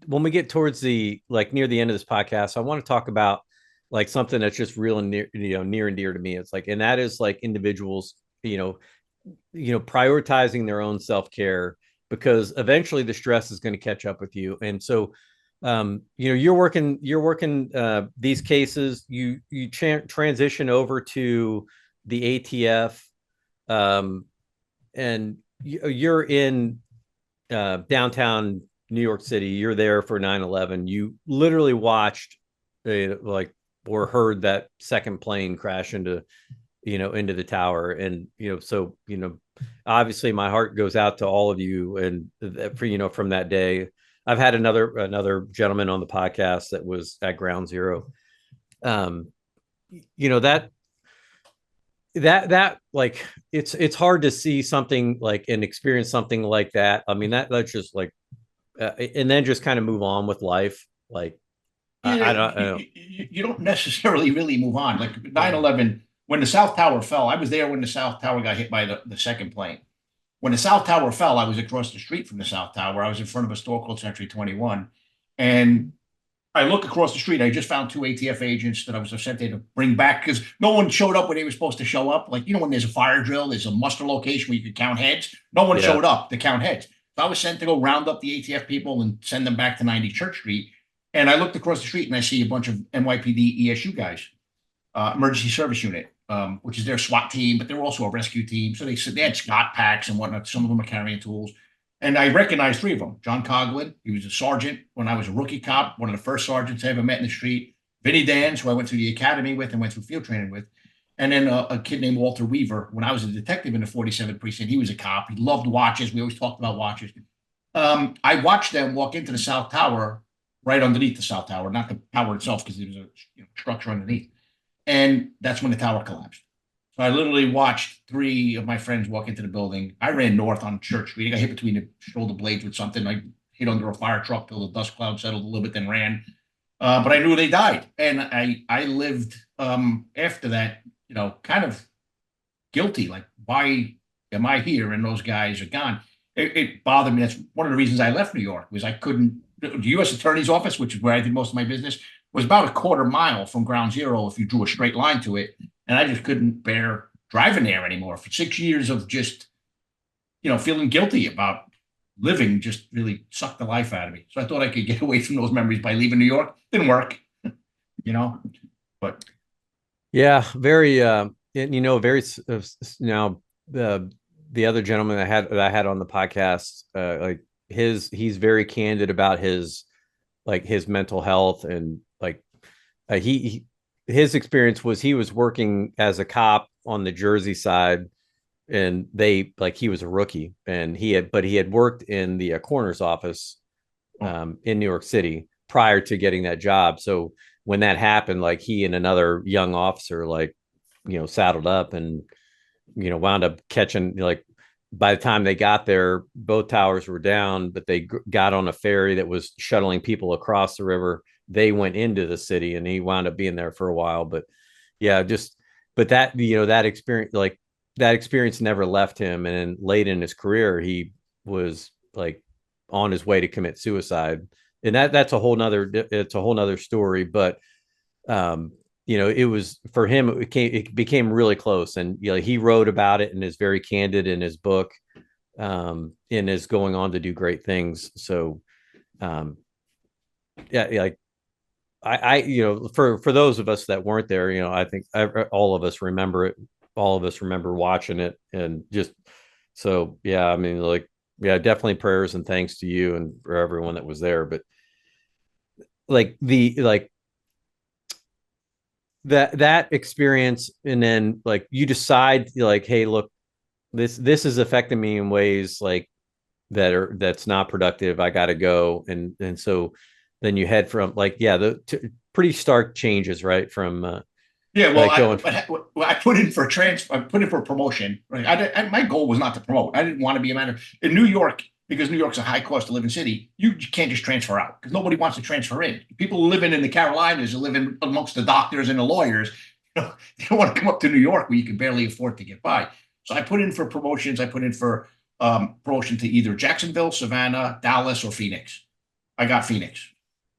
we get towards near the end of this podcast, I want to talk about something that's just real and near and dear to me. It's and that is individuals, prioritizing their own self-care, because eventually the stress is going to catch up with you. And so, you're working these cases, you transition over to the ATF, and you're in downtown New York City. You're there for 9/11. You literally watched or heard that second plane crash into the tower. And, so, obviously my heart goes out to all of you. And from that day, I've had another gentleman on the podcast that was at ground zero. That it's hard to see something and experience something like that. I mean, that's just and then just kind of move on with life. I don't.
You don't necessarily really move on. 9/11, when the South Tower fell, I was there when the South Tower got hit by the second plane. When the South Tower fell, I was across the street from the South Tower. I was in front of a store called Century 21. And I look across the street. I just found 2 ATF agents that I was sent there to bring back because no one showed up when they were supposed to show up. When there's a fire drill, there's a muster location where you can count heads. No one showed up to count heads. So I was sent to go round up the ATF people and send them back to 90 Church Street. And I looked across the street and I see a bunch of NYPD ESU guys, Emergency Service Unit, which is their SWAT team, but they're also a rescue team. So they had Scott packs and whatnot. Some of them are carrying tools. And I recognized 3 of them. John Coughlin, he was a sergeant when I was a rookie cop, one of the first sergeants I ever met in the street. Vinny Dans, who I went through the academy with and went through field training with. And then a kid named Walter Weaver. When I was a detective in the 47th precinct, he was a cop. He loved watches. We always talked about watches. I watched them walk into the South Tower, right underneath the South Tower, not the tower itself, because there was a structure underneath. And that's when the tower collapsed. So I literally watched 3 of my friends walk into the building. I ran north on Church Street. I got hit between the shoulder blades with something. I hit under a fire truck till the dust cloud settled a little bit, then ran. But I knew they died. And I lived after that, kind of guilty. Why am I here and those guys are gone? it bothered me. That's one of the reasons I left New York, was I couldn't. The U.S. Attorney's office, which is where I did most of my business, was about a quarter mile from ground zero if you drew a straight line to it, and I just couldn't bear driving there anymore. For 6 years of just, feeling guilty about living, just really sucked the life out of me. So I thought I could get away from those memories by leaving New York. Didn't work, but
Yeah, very very now the other gentleman that I had on the podcast, like he's very candid about his mental health, and his experience was he was working as a cop on the Jersey side, and he was a rookie, and he had worked in the coroner's office in New York City prior to getting that job. So when that happened, he and another young officer saddled up and wound up catching, by the time they got there, both towers were down, but they got on a ferry that was shuttling people across the river. They went into the city, and he wound up being there for a while. But yeah, but that, that experience never left him. And then late in his career, he was on his way to commit suicide. And it's a whole nother story. But it was, for him, it became really close, and he wrote about it and is very candid in his book, and is going on to do great things. So yeah, for those of us that weren't there, I think all of us remember it. All of us remember watching it, and just, so yeah, I mean, definitely prayers and thanks to you and for everyone that was there. But that experience, and then you decide, hey, look, this is affecting me in ways that's not productive. I got to go. And so then you head from pretty stark changes, right? From
yeah, well, I put in for a transfer. I put in for a promotion. Right, my goal was not to promote. I didn't want to be a manager in New York, because New York's a high cost of living city. You can't just transfer out, because nobody wants to transfer in. People living in the Carolinas are living amongst the doctors and the lawyers. They don't want to come up to New York where you can barely afford to get by. So I put in for promotions. I put in for promotion to either Jacksonville, Savannah, Dallas, or Phoenix. I got Phoenix.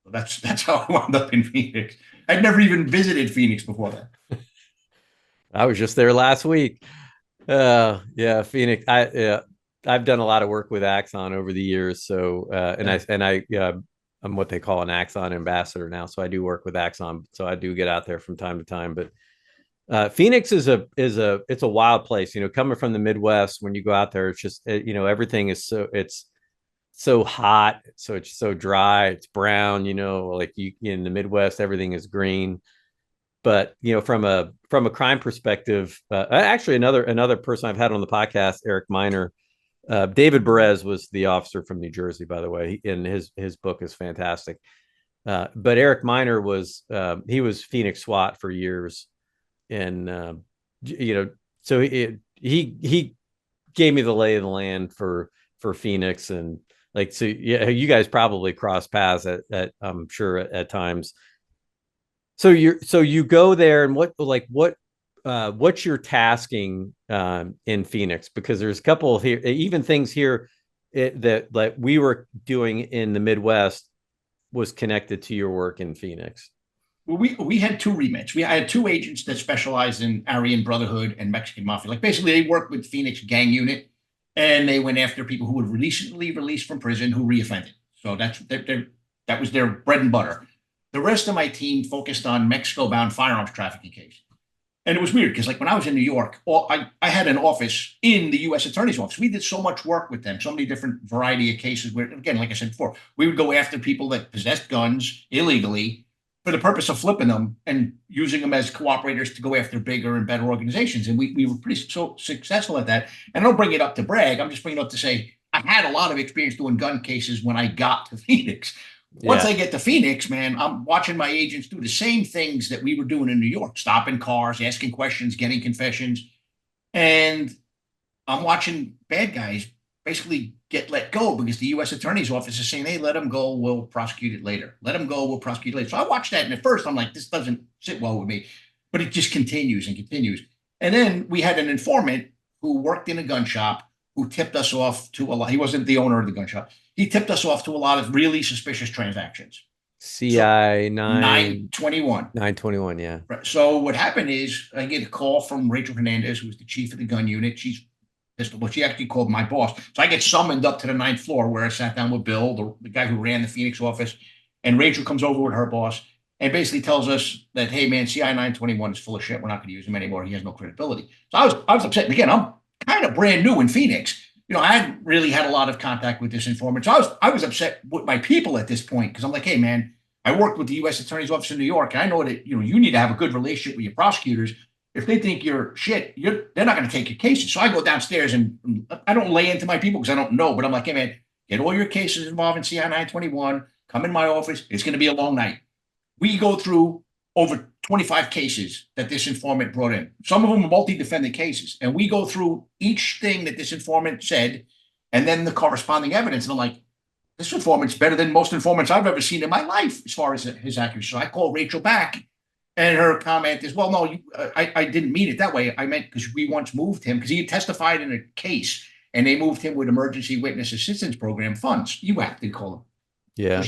So that's how I wound up in Phoenix. I'd never even visited Phoenix before that.
I was just there last week. Yeah, Phoenix. I've done a lot of work with Axon over the years. So, I'm what they call an Axon ambassador now. So I do work with Axon. So I do get out there from time to time. But Phoenix is a wild place. Coming from the Midwest, when you go out there, it's just everything is so hot, so it's so dry, it's brown. In the Midwest, everything is green. But from a crime perspective, actually another person I've had on the podcast, Eric Miner. David Perez was the officer from New Jersey, by the way, and his book is fantastic. But Eric Miner he was Phoenix SWAT for years, and so he gave me the lay of the land for Phoenix, and so yeah, you guys probably cross paths at I'm sure at times. So you go there, and what's your tasking in Phoenix? Because there's a couple of even things here that we were doing in the Midwest was connected to your work in Phoenix.
Well, we had two remits. I had two agents that specialized in Aryan Brotherhood and Mexican Mafia. Basically, they worked with Phoenix gang unit, and they went after people who were recently released from prison who reoffended. So that was their bread and butter. The rest of my team focused on Mexico-bound firearms trafficking cases. And it was weird because when I was in New York, I had an office in the U.S. Attorney's office. We did so much work with them, so many different variety of cases where, again, like I said before, we would go after people that possessed guns illegally for the purpose of flipping them and using them as cooperators to go after bigger and better organizations. And we were pretty so successful at that. And I don't bring it up to brag. I'm just bringing it up to say I had a lot of experience doing gun cases when I got to Phoenix. Once I get to Phoenix, man, I'm watching my agents do the same things that we were doing in New York, stopping cars, asking questions, getting confessions. And I'm watching bad guys basically get let go because the U.S. Attorney's Office is saying, hey, let them go, we'll prosecute it later. Let them go, we'll prosecute it later. So I watched that, and at first I'm like, this doesn't sit well with me. But it just continues and continues. And then we had an informant who worked in a gun shop who tipped us off to a lot. He wasn't the owner of the gun shop. He tipped us off to a lot of really suspicious transactions.
CI
921.
921, yeah.
Right. So what happened is I get a call from Rachel Hernandez, who was the chief of the gun unit. She's pissed off. She actually called my boss. So I get summoned up to the 9th floor where I sat down with Bill, the guy who ran the Phoenix office. And Rachel comes over with her boss and basically tells us that, hey, man, CI 921 is full of shit. We're not going to use him anymore. He has no credibility. So I was upset. And again, I'm kind of brand new in Phoenix. I hadn't really had a lot of contact with this informant. So I was upset with my people at this point because I'm like, hey, man, I worked with the U.S. Attorney's Office in New York. And I know that, you need to have a good relationship with your prosecutors. If they think you're shit, they're not going to take your cases. So I go downstairs and I don't lay into my people because I don't know. But I'm like, hey, man, get all your cases involving CI 921. Come in my office. It's going to be a long night. We go through over 25 cases that this informant brought in. Some of them are multi-defendant cases. And we go through each thing that this informant said and then the corresponding evidence. And I'm like, this informant's better than most informants I've ever seen in my life as far as his accuracy. So I call Rachel back and her comment is, well, no, I didn't mean it that way. I meant because we once moved him because he had testified in a case and they moved him with Emergency Witness Assistance Program funds. EWAP, they call them.
Yeah.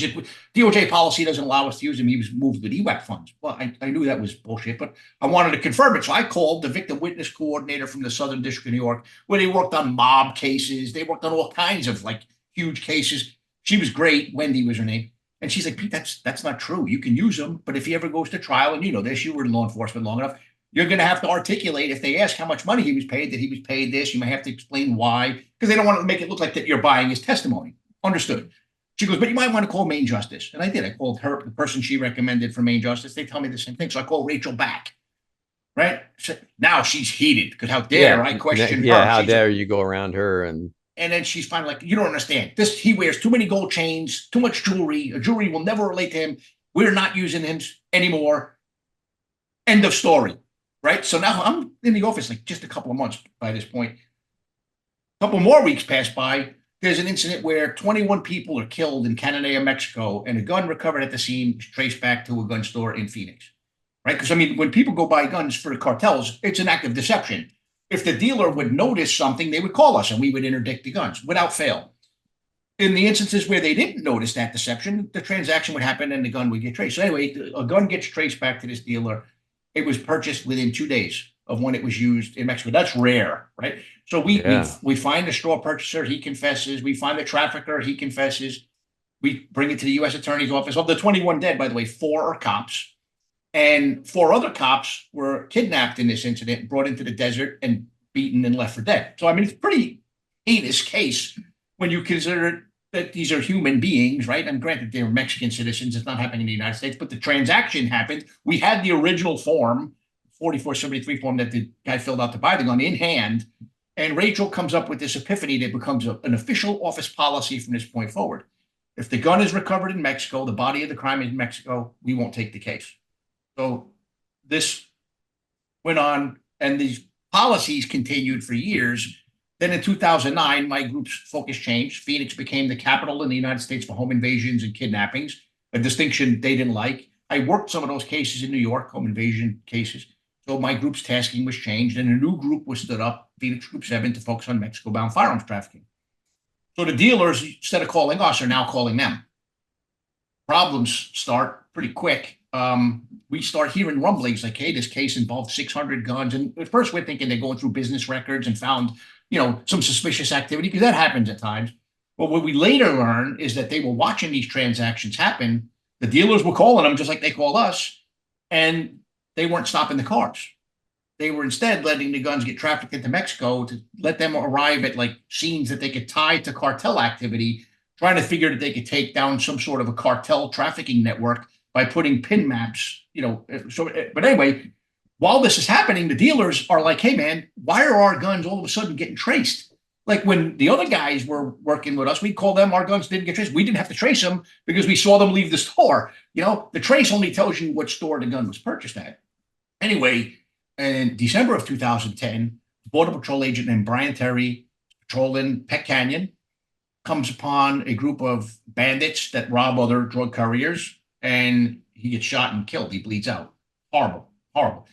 DOJ policy doesn't allow us to use him. He was moved with EWAP funds. Well, I knew that was bullshit, but I wanted to confirm it. So I called the victim witness coordinator from the Southern District of New York, where they worked on mob cases. They worked on all kinds of huge cases. She was great. Wendy was her name. And she's like, Pete, that's not true. You can use him, but if he ever goes to trial, and you know this, you were in law enforcement long enough, you're going to have to articulate if they ask how much money he was paid, that he was paid this. You might have to explain why, because they don't want to make it look like that you're buying his testimony. Understood. She goes, but you might want to call Main Justice. And I did. I called her, the person she recommended for Main Justice. They tell me the same thing. So I called Rachel back. Right. So now she's heated because how dare I question her?
Yeah, how dare you go around her? And
then she's finally like, you don't understand. He wears too many gold chains, too much jewelry. A jewelry will never relate to him. We're not using him anymore. End of story. Right. So now I'm in the office just a couple of months by this point. A couple more weeks pass by. There's an incident where 21 people are killed in Cananea, Mexico, and a gun recovered at the scene is traced back to a gun store in Phoenix. Right? Because, when people go buy guns for the cartels, it's an act of deception. If the dealer would notice something, they would call us and we would interdict the guns without fail. In the instances where they didn't notice that deception, the transaction would happen and the gun would get traced. So anyway, a gun gets traced back to this dealer. It was purchased within 2 days of when it was used in Mexico. That's rare, right? So we find the straw purchaser, he confesses. We find the trafficker, he confesses. We bring it to the U.S. Attorney's Office. Of the 21 dead, by the way, 4 are cops. And 4 other cops were kidnapped in this incident, brought into the desert and beaten and left for dead. So, it's a pretty heinous case when you consider that these are human beings, right? And granted, they're Mexican citizens. It's not happening in the United States, but the transaction happened. We had the original form, 4473 form that the guy filled out to buy the gun in hand. And Rachel comes up with this epiphany that becomes an official office policy from this point forward. If the gun is recovered in Mexico, the body of the crime is in Mexico, we won't take the case. So this went on and these policies continued for years. Then in 2009, my group's focus changed. Phoenix became the capital in the United States for home invasions and kidnappings, a distinction they didn't like. I worked some of those cases in New York, home invasion cases. So my group's tasking was changed and a new group was stood up, Phoenix Group 7, to focus on Mexico-bound firearms trafficking. So the dealers, instead of calling us, are now calling them. Problems start pretty quick. We start hearing rumblings like, hey, this case involved 600 guns. And at first we're thinking they're going through business records and found, some suspicious activity, because that happens at times. But what we later learn is that they were watching these transactions happen. The dealers were calling them just like they called us, and they weren't stopping the cars. They were instead letting the guns get trafficked into Mexico to let them arrive at scenes that they could tie to cartel activity, trying to figure that they could take down some sort of a cartel trafficking network by putting pin maps, but anyway, while this is happening, the dealers are like, hey man, why are our guns all of a sudden getting traced? Like when the other guys were working with us, we'd call them, our guns didn't get traced. We didn't have to trace them because we saw them leave the store. The trace only tells you what store the gun was purchased at. Anyway, in December of 2010, Border Patrol agent named Brian Terry, patrolling Peck Canyon, comes upon a group of bandits that rob other drug couriers, and he gets shot and killed. He bleeds out. Horrible, horrible.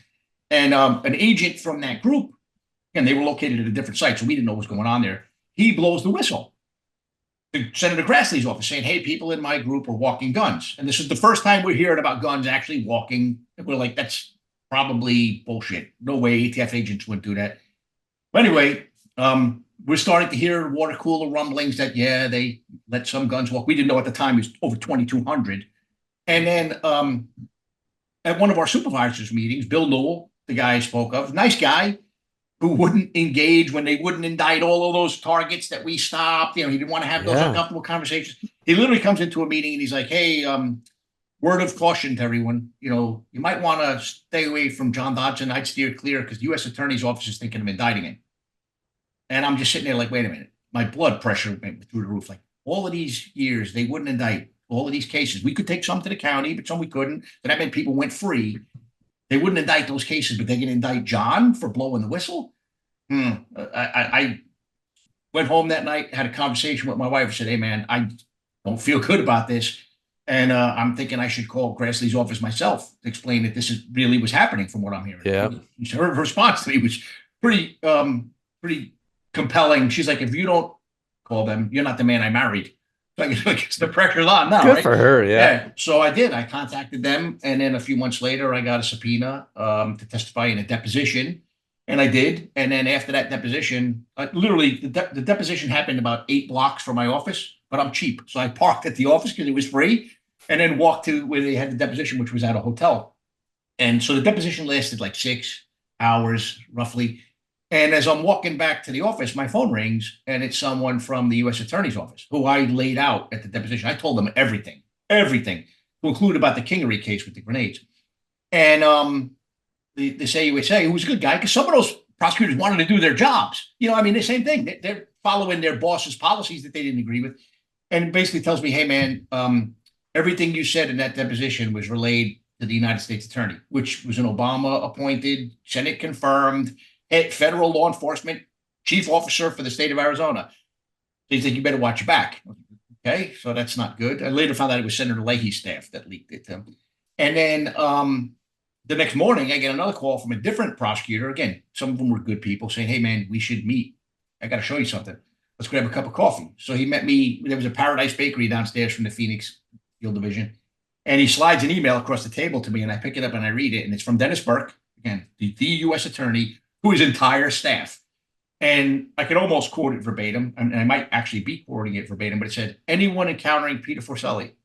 And an agent from that group, and they were located at a different site, so we didn't know what was going on there. he blows the whistle to Senator Grassley's office saying, hey, people in my group are walking guns. And this is the first time we're hearing about guns actually walking. And we're like, that's probably bullshit. No way ATF agents wouldn't do that. But anyway, we're starting to hear water cooler rumblings that, yeah, they let some guns walk. We didn't know at the time it was over 2,200. And then at one of our supervisors' meetings, Bill Newell, the guy I spoke of, nice guy, who wouldn't engage when they wouldn't indict all of those targets that we stopped. He didn't want to have those uncomfortable conversations. He literally comes into a meeting and he's like, hey, word of caution to everyone. You might want to stay away from John Dodson. I'd steer clear because the U.S. Attorney's Office is thinking of indicting him. And I'm just sitting there like, wait a minute. My blood pressure went through the roof. Like, all of these years, they wouldn't indict all of these cases. We could take some to the county, but some we couldn't. So that meant people went free. They wouldn't indict those cases, but they're going to indict John for blowing the whistle. I went home that night, had a conversation with my wife. I said, hey, man, I don't feel good about this. And I'm thinking I should call Grassley's office myself to explain that this really was happening from what I'm hearing.
Yeah.
Her response to me was pretty compelling. She's like, if you don't call them, you're not the man I married. So I guess the pressure's on now.
Good
right?
for her. Yeah.
So I did. I contacted them. And then a few months later, I got a subpoena to testify in a deposition. And I did. And then after that deposition, literally the deposition happened about 8 blocks from my office, but I'm cheap. So I parked at the office because it was free and then walked to where they had the deposition, which was at a hotel. And so the deposition lasted like 6 hours roughly. And as I'm walking back to the office, my phone rings and it's someone from the U.S. Attorney's Office who I laid out at the deposition. I told them everything, to include about the Kingery case with the grenades. And the USA, who was a good guy, because some of those prosecutors wanted to do their jobs. The same thing. They're following their boss's policies that they didn't agree with. And basically tells me, hey, man, everything you said in that deposition was relayed to the United States Attorney, which was an Obama-appointed, Senate confirmed, federal law enforcement chief officer for the state of Arizona. So he's like, you better watch your back. Okay, so that's not good. I later found out it was Senator Leahy's staff that leaked it to him. And then the next morning, I get another call from a different prosecutor. Again, some of them were good people saying, hey, man, we should meet. I got to show you something. Let's grab a cup of coffee. So he met me. There was a Paradise Bakery downstairs from the Phoenix Field Division. And he slides an email across the table to me, and I pick it up and I read it. And it's from Dennis Burke, again, the U.S. Attorney, who his entire staff. And I could almost quote it verbatim, and I might actually be quoting it verbatim, but it said, anyone encountering Peter Forcelli,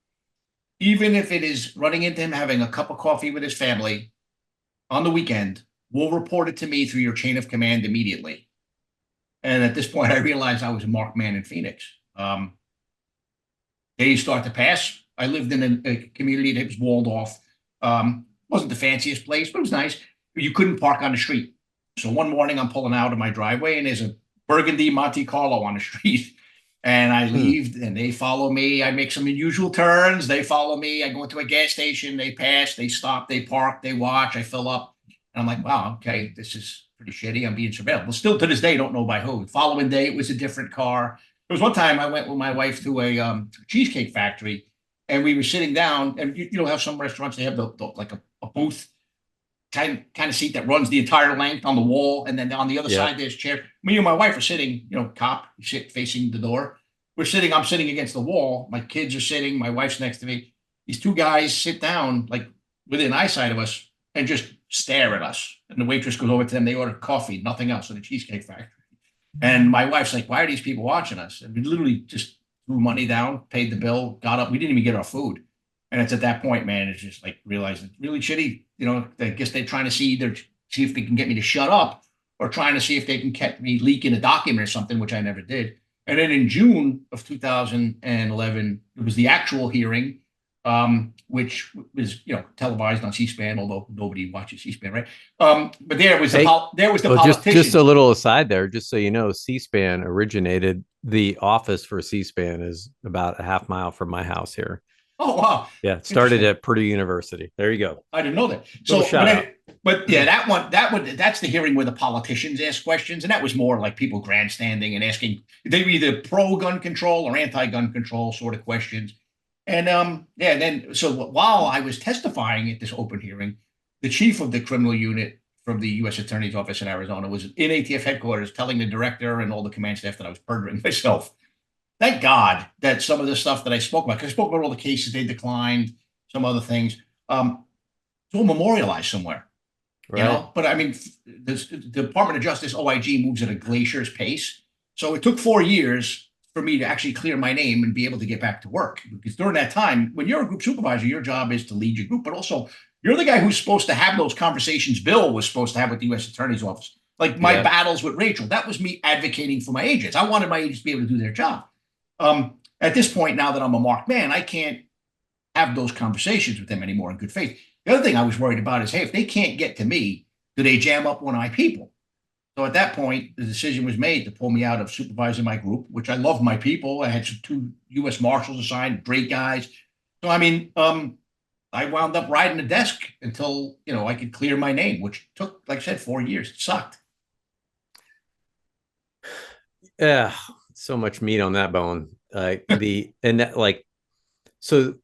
even if it is running into him having a cup of coffee with his family on the weekend, will report it to me through your chain of command immediately. And at this point, I realized I was a marked man in Phoenix. Days start to pass. I lived in a community that was walled off. Wasn't the fanciest place, but it was nice. You couldn't park on the street. So one morning I'm pulling out of my driveway and there's a burgundy Monte Carlo on the street. And I leave and they follow me. I make some unusual turns. They follow me. I go into a gas station. They pass, they stop, they park, they watch, I fill up. And I'm like, wow, okay, this is pretty shitty. I'm being surveilled. Well, still to this day, don't know by who. The following day, it was a different car. There was one time I went with my wife to a cheesecake factory and we were sitting down and you know how some restaurants, they have like a booth kind of seat that runs the entire length on the wall. And then on the other side, there's chair. Me and my wife are sitting, cop, sit facing the door. I'm sitting against the wall. My kids are sitting. My wife's next to me. These two guys sit down like within eyesight of us and just stare at us. And the waitress goes over to them. They order coffee, nothing else in the Cheesecake Factory. And my wife's like, why are these people watching us? And we literally just threw money down, paid the bill, got up. We didn't even get our food. And it's at that point, man, it's just like realized it's really shitty. I guess they're trying to see if they can get me to shut up or trying to see if they can get me leaking a document or something, which I never did. And then in June of 2011, it was the actual hearing, which was, televised on C-SPAN, although nobody watches C-SPAN, right? But there was the politician.
Just a little aside there, just so you know, C-SPAN originated, the office for C-SPAN is about a half mile from my house here.
Oh, wow.
Yeah, it started at Purdue University. There you go.
I didn't know that. So, but yeah, that's the hearing where the politicians ask questions. And that was more like people grandstanding and asking, they were either pro-gun control or anti-gun control sort of questions. And so while I was testifying at this open hearing, the chief of the criminal unit from the U.S. Attorney's Office in Arizona was in ATF headquarters telling the director and all the command staff that I was perjuring myself. Thank God that some of the stuff that I spoke about, because I spoke about all the cases they declined, some other things, it's all memorialized somewhere.
Right.
You know, but I mean, the Department of Justice OIG moves at a glacier's pace. So it took 4 years for me to actually clear my name and be able to get back to work. Because during that time, when you're a group supervisor, your job is to lead your group, but also you're the guy who's supposed to have those conversations Bill was supposed to have with the U.S. Attorney's Office. Like my battles with Rachel, that was me advocating for my agents. I wanted my agents to be able to do their job. At this point, now that I'm a marked man, I can't have those conversations with them anymore in good faith. The other thing I was worried about is, hey, if they can't get to me, do they jam up one of my people? So at that point, the decision was made to pull me out of supervising my group, which I love my people. I had 2 U.S. Marshals assigned, great guys. So, I mean, I wound up riding the desk until, I could clear my name, which took, like I said, 4 years. It sucked.
Yeah, so much meat on that bone. So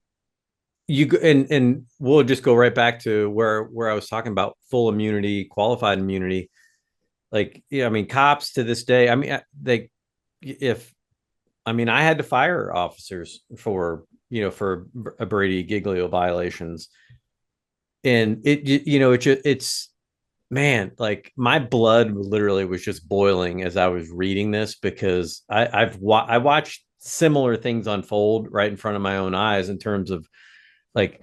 you and we'll just go right back to where I was talking about full immunity, qualified immunity. Like, I mean, cops to this day, I mean, I had to fire officers for a Brady Giglio violations. And it's man, like my blood literally was just boiling as I was reading this, because I watched similar things unfold right in front of my own eyes in terms of like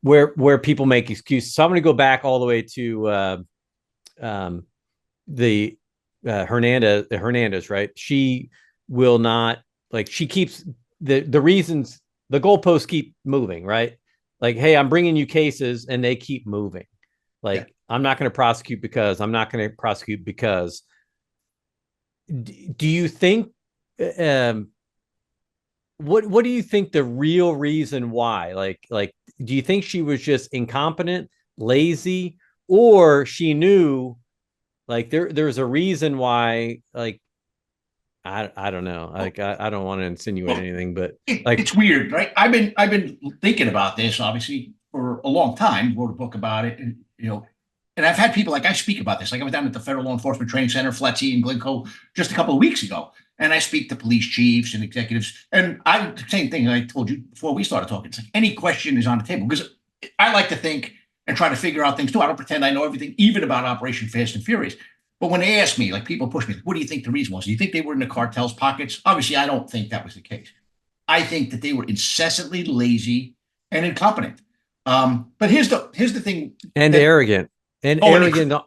where people make excuses. So I'm going to go back all the way to the Hernandez, right? She will not, like, she keeps the reasons, the goalposts keep moving, right? Like, hey, I'm bringing you cases and they keep moving. Like, I'm not going to prosecute because I'm not going to prosecute because. Do you think, what do you think the real reason why? Like, do you think she was just incompetent, lazy, or she knew, like, there's a reason why? Like, I don't know. Like, I don't want to insinuate anything, but like,
it's weird, right? I've been thinking about this obviously for a long time. Wrote a book about it, and and I've had people, like, I speak about this. Like, I was down at the Federal Law Enforcement Training Center, FLETC in Glencoe, just a couple of weeks ago, and I speak to police chiefs and executives, and same thing I told you before we started talking. It's like any question is on the table, because I like to think and try to figure out things too. I don't pretend I know everything, even about Operation Fast and Furious. But when they ask me, like, people push me, what do you think the reason was? Do you think they were in the cartel's pockets? Obviously, I don't think that was the case. I think that they were incessantly lazy and incompetent. But here's the thing.
And arrogant. And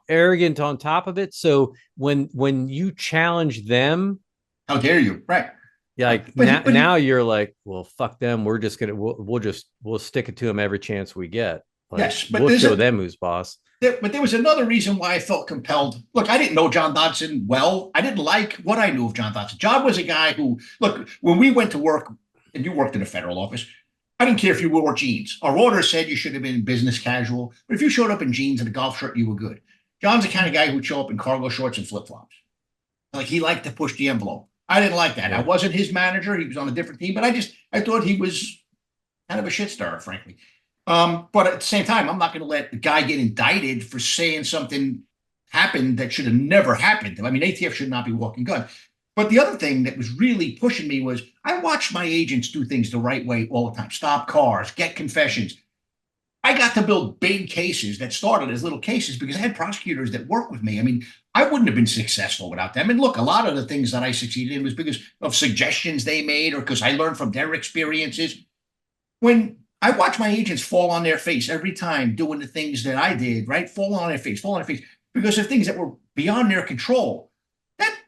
arrogant on top of it. So when you challenge them,
how dare you? Right.
Yeah, like, now you're like, well, fuck them. We're just gonna we'll stick it to them every chance we get. Like,
yes, but
we'll show them who's boss.
But there was another reason why I felt compelled. Look, I didn't know John Dodson well. I didn't like what I knew of John Dodson. John was a guy who, look, when we went to work, and you worked in a federal office, I didn't care if you wore jeans. Our order said you should have been business casual, but if you showed up in jeans and a golf shirt, you were good. John's the kind of guy who'd show up in cargo shorts and flip-flops. Like, he liked to push the envelope. I didn't like that. Yeah. I wasn't his manager. He was on a different team, but I thought he was kind of a shit stirrer, frankly. But at the same time, I'm not going to let the guy get indicted for saying something happened that should have never happened. I mean, ATF should not be walking gun. But the other thing that was really pushing me was I watched my agents do things the right way all the time. Stop cars, get confessions. I got to build big cases that started as little cases because I had prosecutors that worked with me. I mean, I wouldn't have been successful without them. And look, a lot of the things that I succeeded in was because of suggestions they made or because I learned from their experiences. When I watch my agents fall on their face every time doing the things that I did, right? Fall on their face because of things that were beyond their control.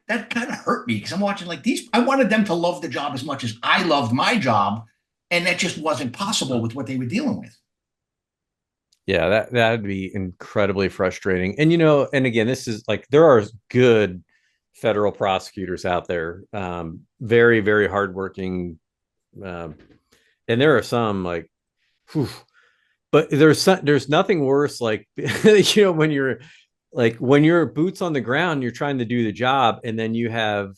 That kind of hurt me because I'm watching like these. I wanted them to love the job as much as I loved my job. And that just wasn't possible with what they were dealing with.
Yeah, that'd be incredibly frustrating. And, and again, this is like, there are good federal prosecutors out there, very, very hardworking. And there are some like, whew, but there's nothing worse. Like, when you're boots on the ground, you're trying to do the job. And then you have,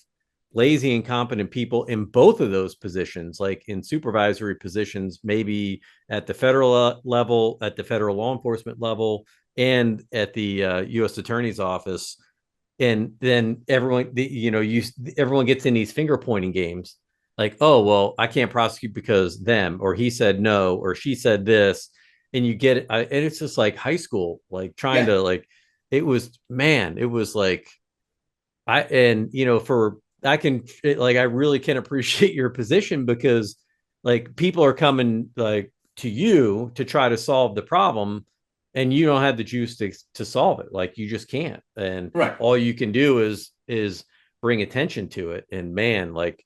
lazy, incompetent people in both of those positions, like in supervisory positions, maybe at the federal level, at the federal law enforcement level, and at the U.S. Attorney's Office. And then everyone gets in these finger pointing games, like, oh, well, I can't prosecute because them, or he said no, or she said this, and you get it, and it's just like high school, like trying to like, it was like for I really can appreciate your position, because like people are coming like to you to try to solve the problem, and you don't have the juice to solve it. Like you just can't. And
Right.
all you can do is bring attention to it. And man, like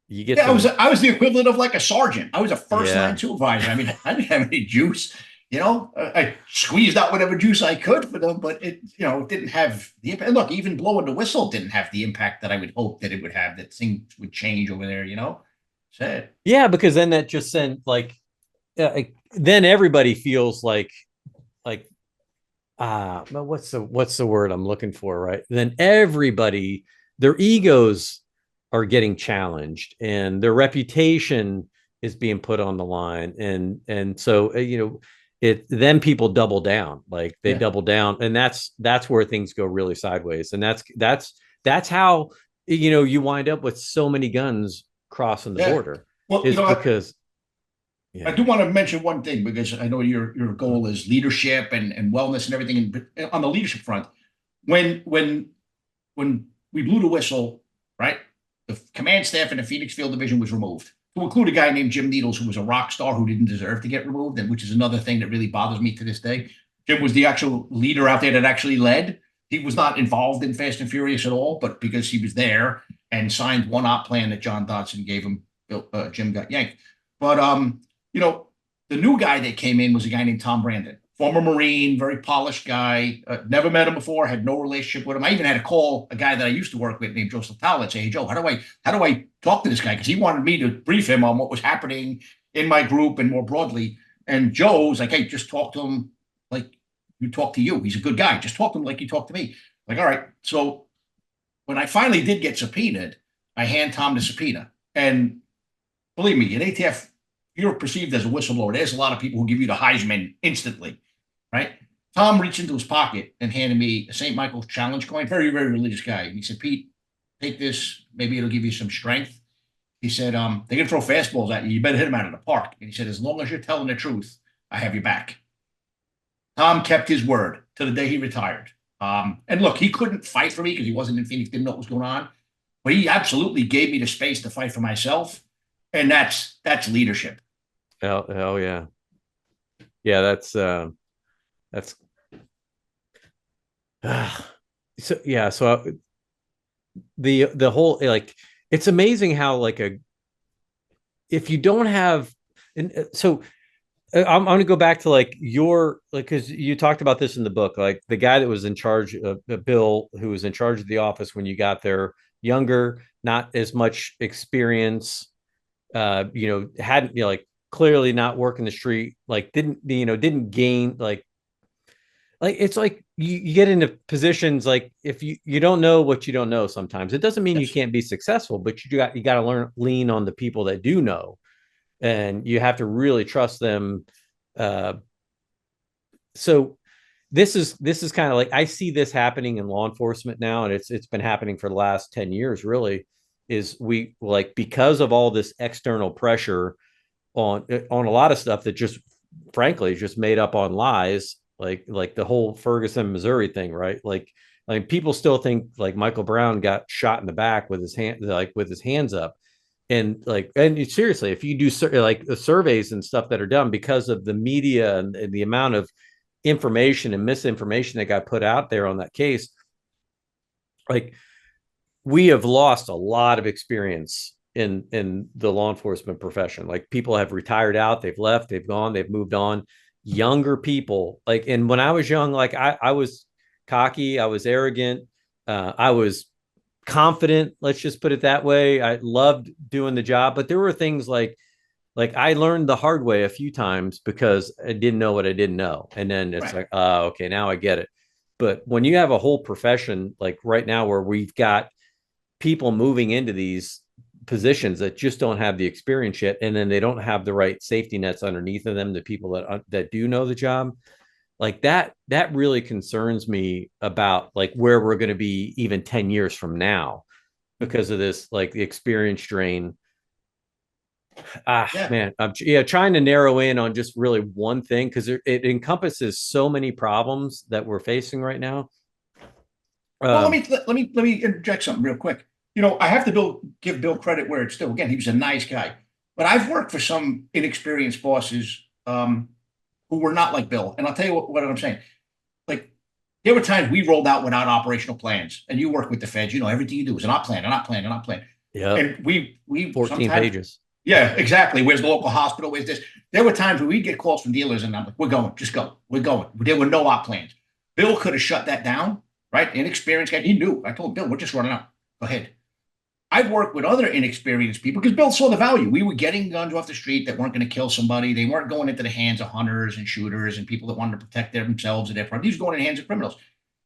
you get
Yeah,
some.
I was the equivalent of like a sergeant. I was a first line
Yeah.
supervisor. I mean, I didn't have any juice. I squeezed out whatever juice I could for them, but it didn't have the impact. Look, even blowing the whistle didn't have the impact that I would hope that it would have. That things would change over there. Sad.
Yeah, because then that just sent then everybody feels like what's the word I'm looking for, right? Then everybody, their egos are getting challenged, and their reputation is being put on the line, and so then people double down, like they
Yeah.
double down, and that's where things go really sideways, and that's how you wind up with so many guns crossing the
Yeah.
border,
Well,
is because
I
yeah.
do want to mention one thing, because I know your goal is leadership and wellness and everything. And on the leadership front, when we blew the whistle, right, the command staff in the Phoenix Field Division was removed, to include a guy named Jim Needles, who was a rock star who didn't deserve to get removed, and which is another thing that really bothers me to this day. Jim was the actual leader out there that actually led. He was not involved in Fast and Furious at all, but because he was there and signed one op plan that John Dodson gave him, Jim got yanked. But the new guy that came in was a guy named Tom Brandon, former Marine, very polished guy. Never met him before, had no relationship with him. I even had to call a guy that I used to work with named Joseph Towell and say, "Hey, Joe, how do I talk to this guy?" Because he wanted me to brief him on what was happening in my group and more broadly. And Joe was like, "Hey, just talk to him like you talk to you. He's a good guy. Just talk to him like you talk to me." Like, all right. So when I finally did get subpoenaed, I hand Tom the subpoena. And believe me, in ATF, you're perceived as a whistleblower. There's a lot of people who give you the Heisman instantly, right? Tom reached into his pocket and handed me a St. Michael's challenge coin. Very, very religious guy. And he said, "Pete, take this. Maybe it'll give you some strength." He said, "They're going to throw fastballs at you. You better hit them out of the park." And he said, "As long as you're telling the truth, I have your back." Tom kept his word to the day he retired. And look, he couldn't fight for me because he wasn't in Phoenix, didn't know what was going on. But he absolutely gave me the space to fight for myself. And that's leadership.
Hell yeah. Yeah, that's so yeah, so the whole, like, it's amazing how like if you don't have, and so I'm going to go back to like because you talked about this in the book, like the guy that was in charge of Bill, who was in charge of the office when you got there, younger, not as much experience, hadn't, like clearly not working the street, like didn't gain like it's like you get into positions, like if you don't know what you don't know, sometimes it doesn't mean you
Yes.
can't be successful, but you got to lean on the people that do know, and you have to really trust them. uh so this is kind of like, I see this happening in law enforcement now, and it's been happening for the last 10 years really, is we like, because of all this external pressure on a lot of stuff that just frankly is just made up on lies, like the whole Ferguson, Missouri thing, right? Like people still think like Michael Brown got shot in the back with his hands up, and seriously, if you do like the surveys and stuff that are done, because of the media and the amount of information and misinformation that got put out there on that case, like we have lost a lot of experience in the law enforcement profession. Like people have retired out, they've left, they've gone, they've moved on. Younger people, like, and when I was young, like I was cocky, I was arrogant, I was confident, let's just put it that way. I loved doing the job, but there were things like I learned the hard way a few times because I didn't know what I didn't know, and then it's
Right.
like, okay, now I get it. But when you have a whole profession like right now where we've got people moving into these positions that just don't have the experience yet, and then they don't have the right safety nets underneath of them, the people that do know the job. Like that really concerns me about like where we're going to be even 10 years from now because of this, like the experience drain.
Yeah.
Man, I'm trying to narrow in on just really one thing because it encompasses so many problems that we're facing right now.
Well, let me interject something real quick. I have to give Bill credit where it's due. Again, he was a nice guy, but I've worked for some inexperienced bosses who were not like Bill, and I'll tell you what I'm saying. Like there were times we rolled out without operational plans, and you work with the feds. Everything you do is an op plan, an op plan, an op plan.
Yeah,
and we
14 pages.
Yeah, exactly. Where's the local hospital? Where's this? There were times where we'd get calls from dealers, and I'm like, "We're going, just go, we're going." There were no op plans. Bill could have shut that down. Right? Inexperienced guy. He knew. I told him, Bill, we're just running out. Go ahead. I've worked with other inexperienced people because Bill saw the value. We were getting guns off the street that weren't going to kill somebody. They weren't going into the hands of hunters and shooters and people that wanted to protect themselves and their property. These were going in the hands of criminals.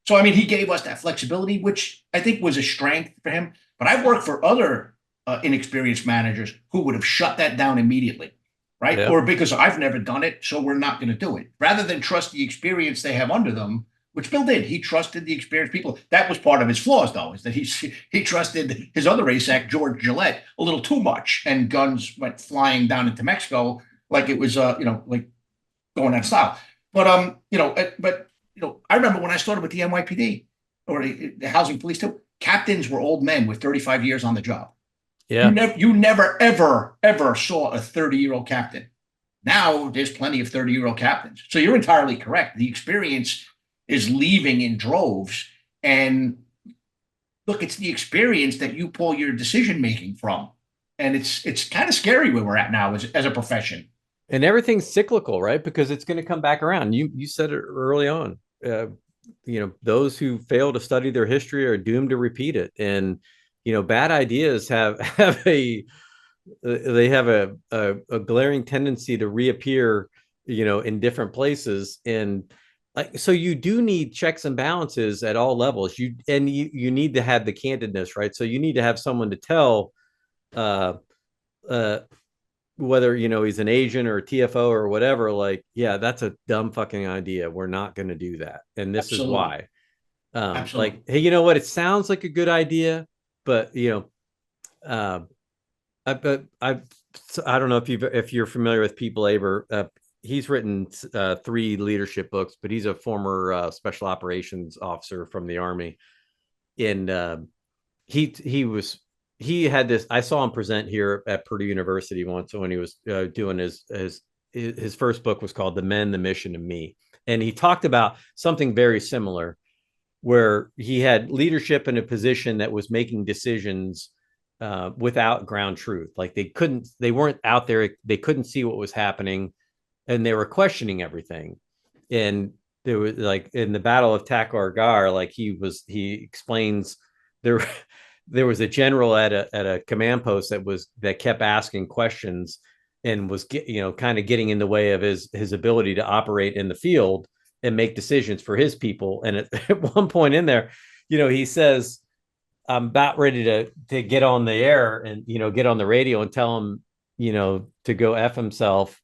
So, I mean, he gave us that flexibility, which I think was a strength for him. But I've worked for other inexperienced managers who would have shut that down immediately. Right?
Yeah.
Or because I've never done it, so we're not going to do it. Rather than trust the experience they have under them, which Bill did. He trusted the experienced people. That was part of his flaws, though, is that he trusted his other race act, George Gillette, a little too much, and guns went flying down into Mexico like it was, like going out of style. But I remember when I started with the NYPD or the housing police too. Captains were old men with 35 years on the job.
Yeah,
you never ever saw a 30-year-old captain. Now there's plenty of 30-year-old captains. So you're entirely correct. The experience is leaving in droves. And look, it's the experience that you pull your decision making from. And it's kind of scary where we're at now as a profession.
and everything's cyclical, right? Because it's going to come back around. You said it early on. Those who fail to study their history are doomed to repeat it. And bad ideas have a glaring tendency to reappear, in different places. And so you do need checks and balances at all levels. You need to have the candidness, right? So you need to have someone to tell whether he's an agent or a TFO or whatever, like, yeah, that's a dumb fucking idea. We're not going to do that. And this
Absolutely.
is why.
Absolutely.
Like, hey, you know what? It sounds like a good idea, but I don't know if you're familiar with Pete Belaber. He's written 3 leadership books, but he's a former special operations officer from the Army. And he had this, I saw him present here at Purdue University once when he was doing his first book was called The Men, the Mission, and Me. And he talked about something very similar where he had leadership in a position that was making decisions without ground truth. Like they weren't out there. They couldn't see what was happening and they were questioning everything. And there was like in the Battle of Takur Ghar, like he explains there was a general at a command post that kept asking questions and was kind of getting in the way of his ability to operate in the field and make decisions for his people. And at one point in there, he says, I'm about ready to get on the air and, get on the radio and tell him, to go F himself.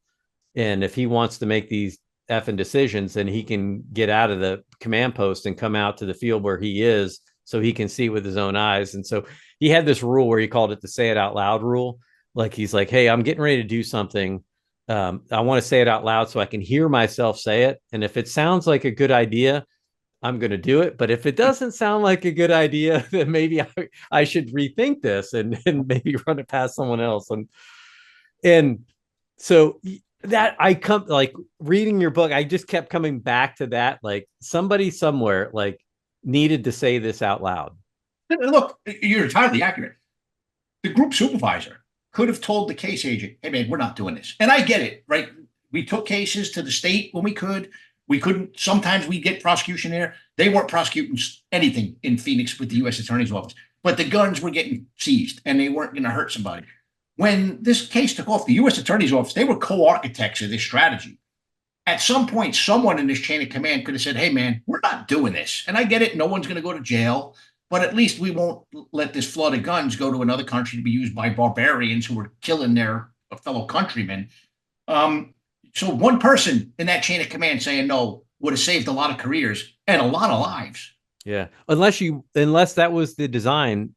And if he wants to make these effing decisions, then he can get out of the command post and come out to the field where he is so he can see with his own eyes. And so he had this rule where he called it the say it out loud rule. Like he's like, hey, I'm getting ready to do something. I want to say it out loud so I can hear myself say it. And if it sounds like a good idea, I'm going to do it. But if it doesn't sound like a good idea, then maybe I should rethink this and maybe run it past someone else. And so that I come like reading your book, I just kept coming back to that. Like somebody somewhere like needed to say this out loud.
Look, you're entirely accurate. The group supervisor could have told the case agent, hey, man, we're not doing this. And I get it, right? We took cases to the state when we could. We couldn't. Sometimes we get prosecution there. They weren't prosecuting anything in Phoenix with the U.S. Attorney's Office, but the guns were getting seized and they weren't going to hurt somebody. When this case took off, the U.S. Attorney's Office, they were co-architects of this strategy. At some point, someone in this chain of command could have said, hey, man, we're not doing this. And I get it. No one's going to go to jail. but at least we won't let this flood of guns go to another country to be used by barbarians who are killing their fellow countrymen. So one person in that chain of command saying no would have saved a lot of careers and a lot of lives.
Yeah. Unless that was the design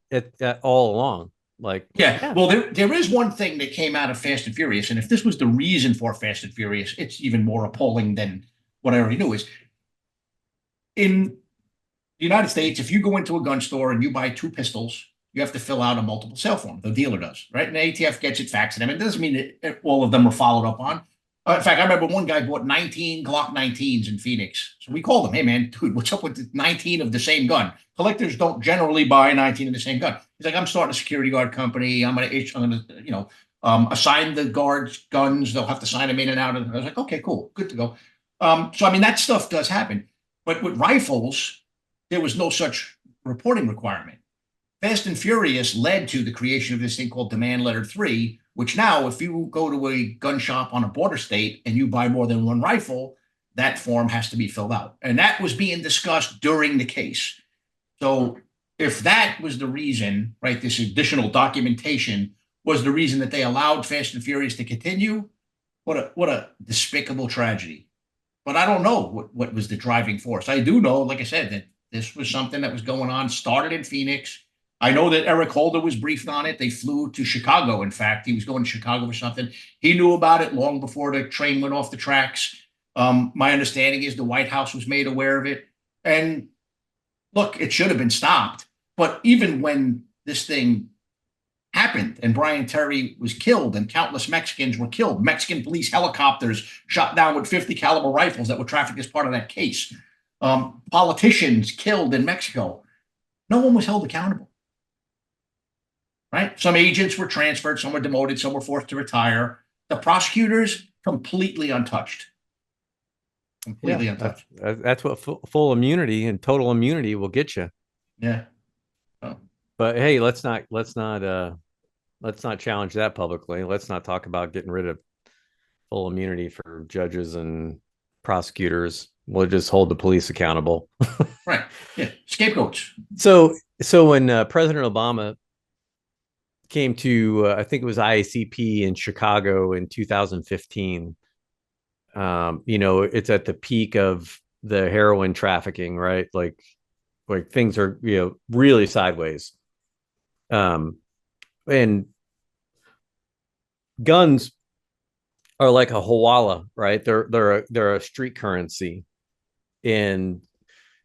all along. Like,
yeah. Well, there is one thing that came out of Fast and Furious, and if this was the reason for Fast and Furious, it's even more appalling than what I already knew. Is in the United States, if you go into a gun store and you buy 2 pistols, you have to fill out a multiple sale form. The dealer does, right? And the ATF gets it faxed to them. It doesn't mean that all of them are followed up on. In fact, I remember one guy bought 19 Glock 19s in Phoenix. So we called him, hey, man, dude, what's up with 19 of the same gun? Collectors don't generally buy 19 of the same gun. He's like, I'm starting a security guard company. I'm going to, assign the guards guns. They'll have to sign them in and out. And I was like, okay, cool. Good to go. So, I mean, that stuff does happen. But with rifles, there was no such reporting requirement. Fast and Furious led to the creation of this thing called Demand Letter 3, which now, if you go to a gun shop on a border state and you buy more than one rifle, that form has to be filled out. And that was being discussed during the case. So if that was the reason, right, this additional documentation was the reason that they allowed Fast and Furious to continue, what a despicable tragedy. But I don't know what was the driving force. I do know, like I said, that this was something that was going on, started in Phoenix. I know that Eric Holder was briefed on it. They flew to Chicago. In fact, he was going to Chicago for something. He knew about it long before the train went off the tracks. My understanding is the White House was made aware of it. And look, it should have been stopped. But even when this thing happened and Brian Terry was killed and countless Mexicans were killed, Mexican police helicopters shot down with 50 caliber rifles that were trafficked as part of that case, politicians killed in Mexico, no one was held accountable. Right? Some agents were transferred, some were demoted, some were forced to retire. The prosecutors, completely untouched. Completely untouched.
That's what full immunity and total immunity will get you.
Yeah.
But hey, let's not challenge that publicly. Let's not talk about getting rid of full immunity for judges and prosecutors. We'll just hold the police accountable.
Right. Yeah. Scapegoats.
So when President Obama came to, I think it was IACP in Chicago in 2015. It's at the peak of the heroin trafficking, right? Like things are, really sideways. And guns are like a hawala, right? They're a street currency. And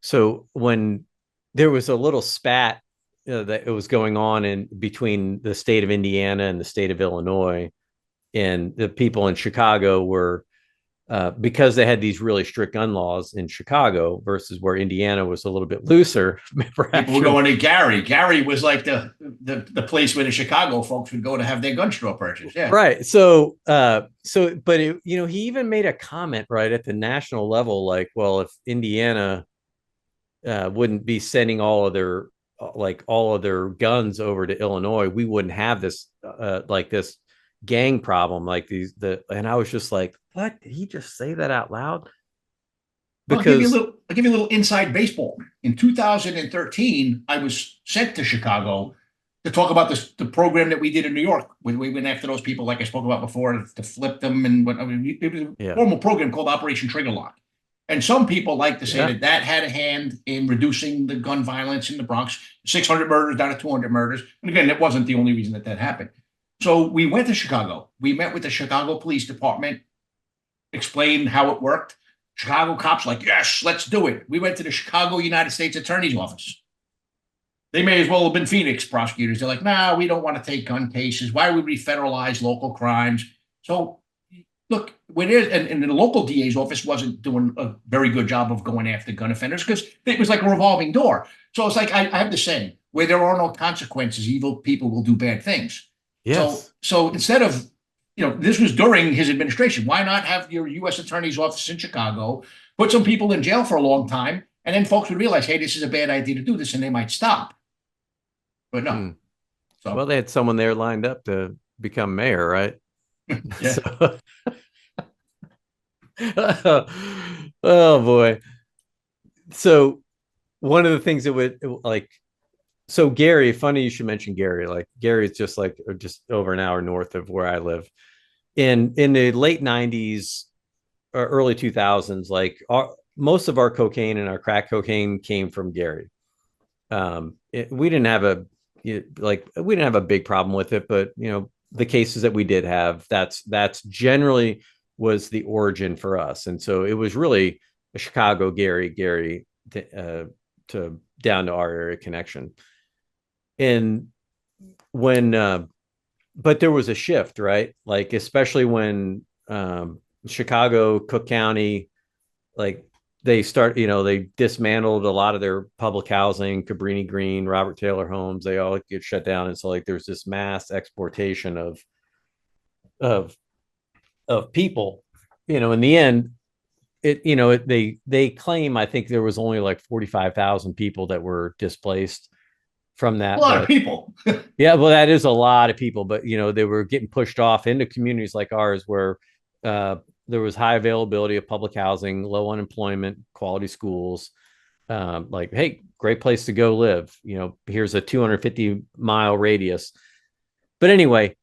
so when there was a little spat that it was going on in between the state of Indiana and the state of Illinois, and the people in Chicago were, because they had these really strict gun laws in Chicago versus where Indiana was a little bit looser.
People were going to Gary. Gary was like the place where the Chicago folks would go to have their gun store purchased. Yeah.
Right. But he even made a comment right at the national level, like, well, if Indiana wouldn't be sending all of their guns over to Illinois, we wouldn't have this this gang problem and I was just like, what? Did he just say that out loud?
Because I'll give you a little inside baseball. In 2013, I was sent to Chicago to talk about the program that we did in New York when we went after those people, like I spoke about before, to flip them. And it was a formal program called Operation Trigger Lock. And some people like to say that had a hand in reducing the gun violence in the Bronx, 600 murders down to 200 murders. And again, that wasn't the only reason that happened. So we went to Chicago. We met with the Chicago Police Department, explained how it worked. Chicago cops like, yes, let's do it. We went to the Chicago United States Attorney's Office. They may as well have been Phoenix prosecutors. They're like, nah, we don't want to take gun cases. Why would we federalize local crimes? So look, and the local DA's office wasn't doing a very good job of going after gun offenders because it was like a revolving door. So it's like, I have the saying, where there are no consequences, evil people will do bad things.
Yes.
So instead of, this was during his administration. Why not have your U.S. Attorney's Office in Chicago, put some people in jail for a long time, and then folks would realize, hey, this is a bad idea to do this, and they might stop. But no. So,
well, they had someone there lined up to become mayor, right?
Yeah.
Oh boy. So one of the things that would So Gary, funny you should mention Gary. Like Gary is just over an hour north of where I live. In the late 90s or early 2000s, most of our cocaine and our crack cocaine came from Gary. We didn't have a big problem with it, but the cases that we did have, that's generally was the origin for us. And so it was really a Chicago Gary to down to our area connection. And when but there was a shift, right? Like especially when Chicago, Cook County, like they dismantled a lot of their public housing, Cabrini Green, Robert Taylor Homes, they all get shut down. And so like there's this mass exportation of of people. In the end, they claim, I think there was only like 45,000 people that were displaced from
A
that.
lot of people.
Yeah, well, that is a lot of people, but they were getting pushed off into communities like ours where there was high availability of public housing, low unemployment, quality schools. Like, hey, great place to go live. Here's a 250-mile radius. But anyway,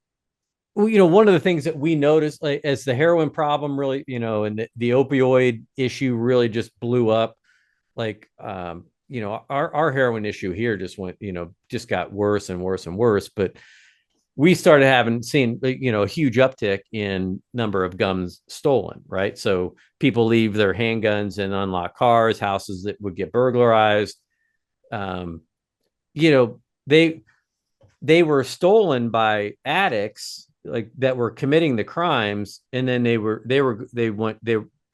one of the things that we noticed, like, as the heroin problem really, and the opioid issue really just blew up, like, our heroin issue here just got worse and worse and worse. But we started seeing a huge uptick in number of guns stolen, right? So people leave their handguns in unlocked cars, houses that would get burglarized. They were stolen by addicts like that were committing the crimes, and then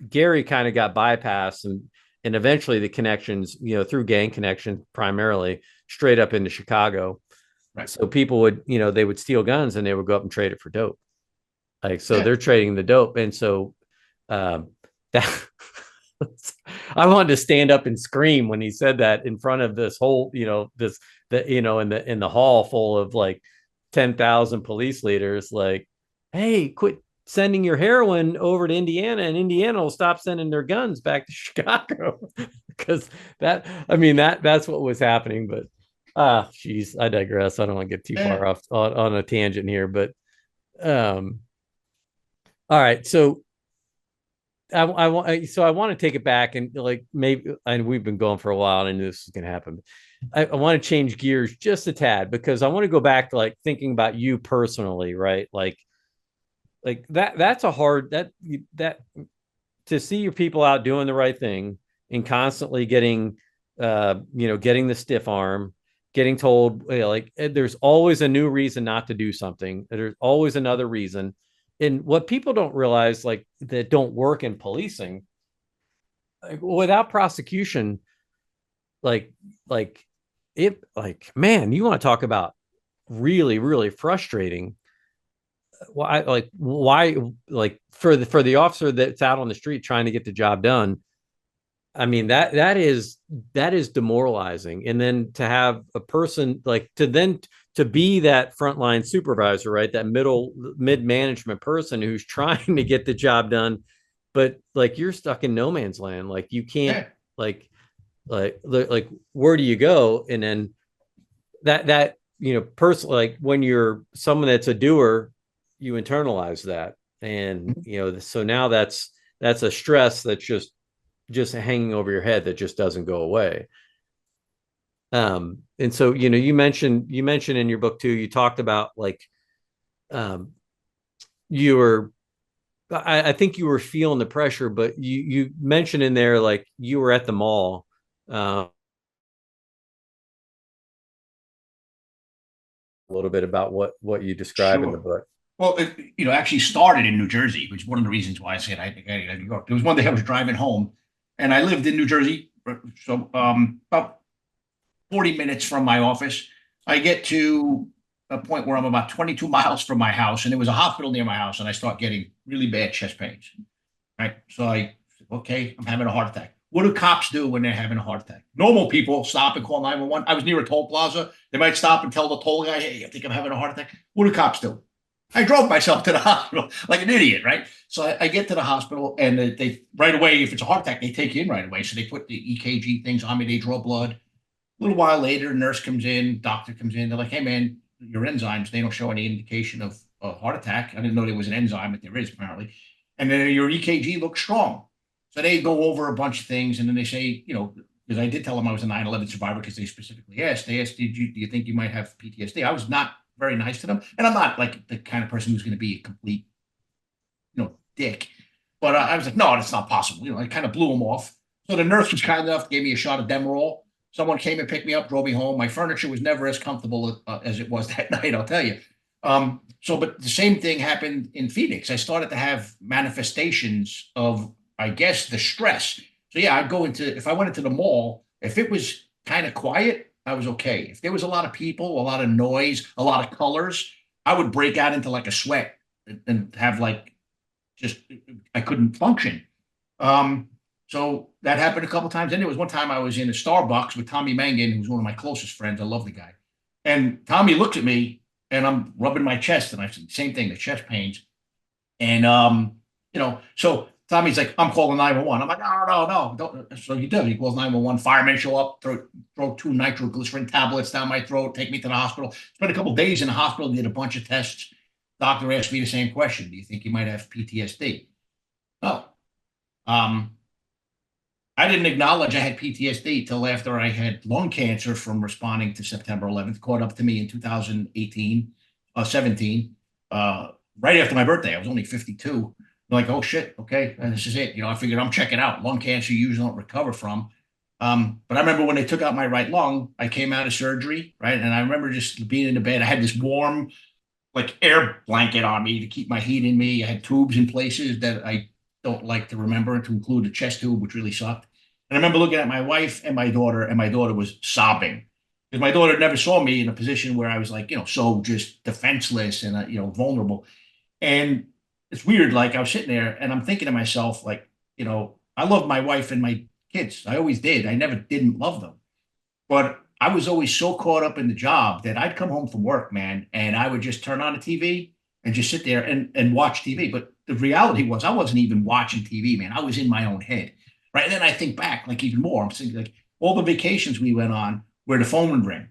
Gary kind of got bypassed, and eventually the connections, through gang connections primarily, straight up into Chicago.
Right.
So people they would steal guns and they would go up and trade it for dope. Like, so
Yeah.
they're trading the dope. And so that I wanted to stand up and scream when he said that in front of this whole, in the hall full of like 10,000 police leaders, like, hey, quit sending your heroin over to Indiana, and Indiana will stop sending their guns back to Chicago. Because that's what was happening. But geez, I digress. I don't want to get too far off on a tangent here, but all right. So I want to take it back, and like, maybe, and we've been going for a while, and I knew this was going to happen. I want to change gears just a tad, because I want to go back to like thinking about you personally, right? Like that's a hard, that to see your people out doing the right thing and constantly getting getting the stiff arm, getting told, like, there's always a new reason not to do something. There's always another reason. And what people don't realize, like, that don't work in policing, like, without prosecution, like man, you want to talk about really, really frustrating. Why, like, for the officer that's out on the street trying to get the job done, I mean, that is demoralizing. And then to have a person like to be that frontline supervisor, right? That mid management person who's trying to get the job done, but like you're stuck in no man's land. Like you can't, like where do you go? And then that personally, like when you're someone that's a doer, you internalize that. And so now that's a stress that's just hanging over your head that just doesn't go away. And so, you mentioned in your book too, you talked about like, you were, I think you were feeling the pressure, but you mentioned in there, like, you were at the mall. A little bit about what you describe in the book.
Well, it actually started in New Jersey, which is one of the reasons why I said I think I need to New York. There was one day I was driving home, and I lived in New Jersey, so about 40 minutes from my office. I get to a point where I'm about 22 miles from my house, and there was a hospital near my house, and I start getting really bad chest pains. Right, so I said, okay, I'm having a heart attack. What do cops do when they're having a heart attack? Normal people stop and call 911. I was near a toll plaza. They might stop and tell the toll guy, hey, I think I'm having a heart attack. What do cops do? I drove myself to the hospital like an idiot, right? So I get to the hospital, and they right away, if it's a heart attack, they take you in right away. So they put the EKG things on me. They draw blood. little while later, a nurse comes in, doctor comes in. They're like, hey, man, your enzymes, they don't show any indication of a heart attack. I didn't know there was an enzyme, but there is apparently. And then your EKG looks strong. So they go over a bunch of things. And then they say, because I did tell them I was a 9/11 survivor because they specifically asked, do you think you might have PTSD? I was not very nice to them. And I'm not like the kind of person who's going to be a complete, dick. But I was like, no, that's not possible. I kind of blew them off. So the nurse was kind enough, gave me a shot of Demerol. Someone came and picked me up, drove me home. My furniture was never as comfortable as it was that night, I'll tell you. But the same thing happened in Phoenix. I started to have manifestations of, I guess, the stress. So yeah, if I went into the mall, if it was kind of quiet, I was okay. If there was a lot of people, a lot of noise, a lot of colors, I would break out into like a sweat and have I couldn't function. So that happened a couple of times. And there was one time I was in a Starbucks with Tommy Mangan, who's one of my closest friends. I love the guy. And Tommy looked at me and I'm rubbing my chest and I said, same thing, the chest pains. And, so Tommy's like, I'm calling 911. I'm like, no, don't. So he does. He calls 911. Firemen show up, throw 2 nitroglycerin tablets down my throat, take me to the hospital. Spent a couple of days in the hospital, did a bunch of tests. Doctor asked me the same question. Do you think you might have PTSD? Oh, I didn't acknowledge I had PTSD till after I had lung cancer from responding to September 11th, caught up to me in 2018, 17, right after my birthday. I was only 52. I'm like, oh shit, okay, and this is it. I figured I'm checking out. Lung cancer you usually don't recover from. But I remember when they took out my right lung, I came out of surgery, right? And I remember just being in the bed. I had this warm, like air blanket on me to keep my heat in me. I had tubes in places that I don't like to remember, to include a chest tube, which really sucked. And I remember looking at my wife and my daughter was sobbing because my daughter never saw me in a position where I was like, so just defenseless and, vulnerable. And it's weird. Like I was sitting there and I'm thinking to myself, like, I love my wife and my kids. I always did. I never didn't love them. But I was always so caught up in the job that I'd come home from work, man, and I would just turn on the TV and just sit there and watch TV. But the reality was I wasn't even watching TV, man. I was in my own head, right? And then I think back, like even more. I'm thinking like all the vacations we went on where the phone would ring,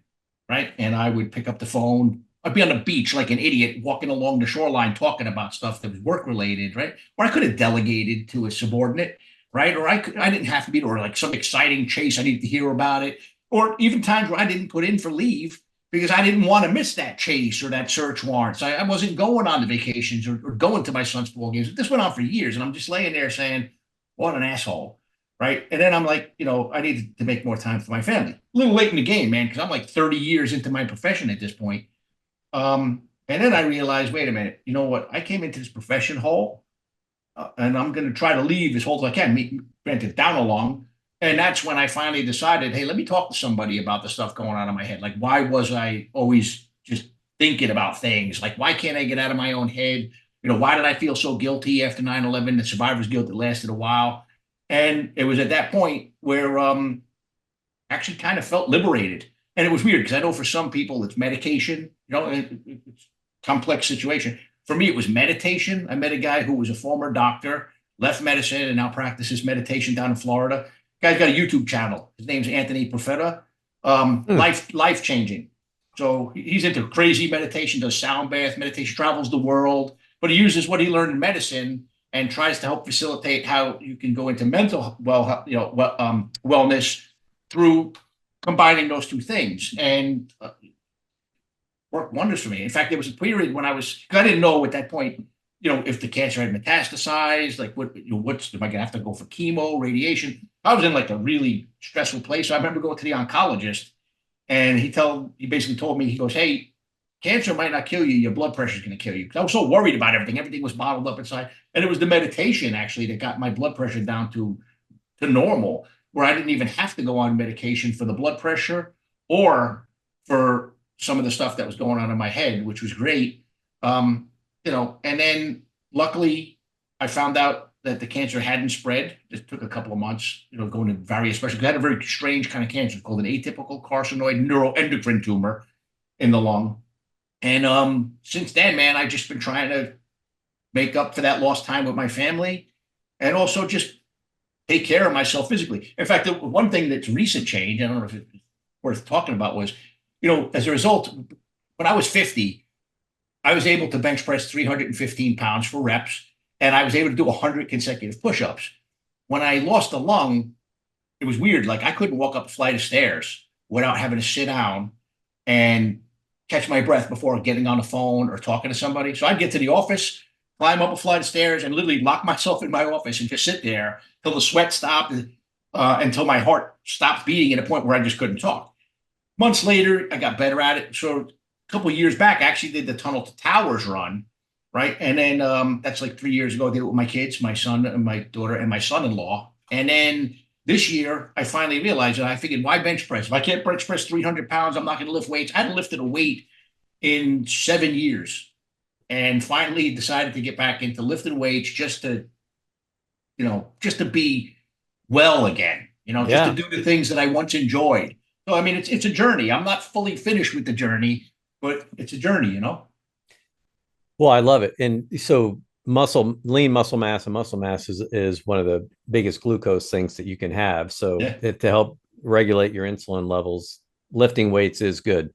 right? And I would pick up the phone. I'd be on the beach like an idiot walking along the shoreline talking about stuff that was work related, right? Or I could have delegated to a subordinate, right? Or I didn't have to be, or like some exciting chase. I needed to hear about it. Or even times where I didn't put in for leave because I didn't want to miss that chase or that search warrant. So I wasn't going on the vacations or going to my son's ball games. This went on for years. And I'm just laying there saying, what an asshole. Right. And then I'm like, I needed to make more time for my family. A little late in the game, man, because I'm like 30 years into my profession at this point. And then I realized, wait a minute, you know what? I came into this profession whole and I'm going to try to leave as whole as I can, granted down along. And that's when I finally decided, hey, let me talk to somebody about the stuff going on in my head. Like, why was I always just thinking about things? Like, why can't I get out of my own head? Why did I feel so guilty after 9/11? The survivor's guilt that lasted a while. And it was at that point where actually kind of felt liberated. And it was weird because I know for some people it's medication, it's a complex situation. For me, it was meditation. I met a guy who was a former doctor, left medicine, and now practices meditation down in Florida. Guy's got a YouTube channel. His name's Anthony Profeta. Life changing. So he's into crazy meditation, does sound bath meditation, travels the world, but he uses what he learned in medicine and tries to help facilitate how you can go into mental wellness through combining those two things, and worked wonders for me. In fact, there was a period when I didn't know at that point, if the cancer had metastasized, like am I gonna have to go for chemo, radiation? I was in like a really stressful place. So I remember going to the oncologist and he basically told me, he goes, hey, cancer might not kill you. Your blood pressure is going to kill you. Because I was so worried about everything. Everything was bottled up inside. And it was the meditation actually that got my blood pressure down to normal, where I didn't even have to go on medication for the blood pressure or for some of the stuff that was going on in my head, which was great. And then luckily I found out that the cancer hadn't spread. It took a couple of months, going to various specialists. I had a very strange kind of cancer called an atypical carcinoid neuroendocrine tumor in the lung. And since then, man, I've just been trying to make up for that lost time with my family and also just take care of myself physically. In fact, the one thing that's recent change, I don't know if worth talking about was, as a result, when I was 50, I was able to bench press 315 pounds for reps, and I was able to do 100 consecutive push-ups. When I lost a lung, it was weird. Like, I couldn't walk up a flight of stairs without having to sit down and catch my breath before getting on the phone or talking to somebody. So I'd get to the office, climb up a flight of stairs, and literally lock myself in my office and just sit there till the sweat stopped, until my heart stopped beating at a point where I just couldn't talk. Months later, I got better at it. So a couple of years back, I actually did the Tunnel to Towers run, right? And then that's like 3 years ago. I did it with my kids, my son and my daughter and my son-in-law. And then this year, I finally realized, and I figured, why bench press? If I can't bench press 300 pounds, I'm not going to lift weights. I hadn't lifted a weight in 7 years, and finally decided to get back into lifting weights just to be well again, just to do the things that I once enjoyed. So, I mean, it's a journey. I'm not fully finished with the journey, but it's a journey,
Well, I love it. And so lean muscle mass and muscle mass is one of the biggest glucose things that you can have. So to help regulate your insulin levels, lifting weights is good.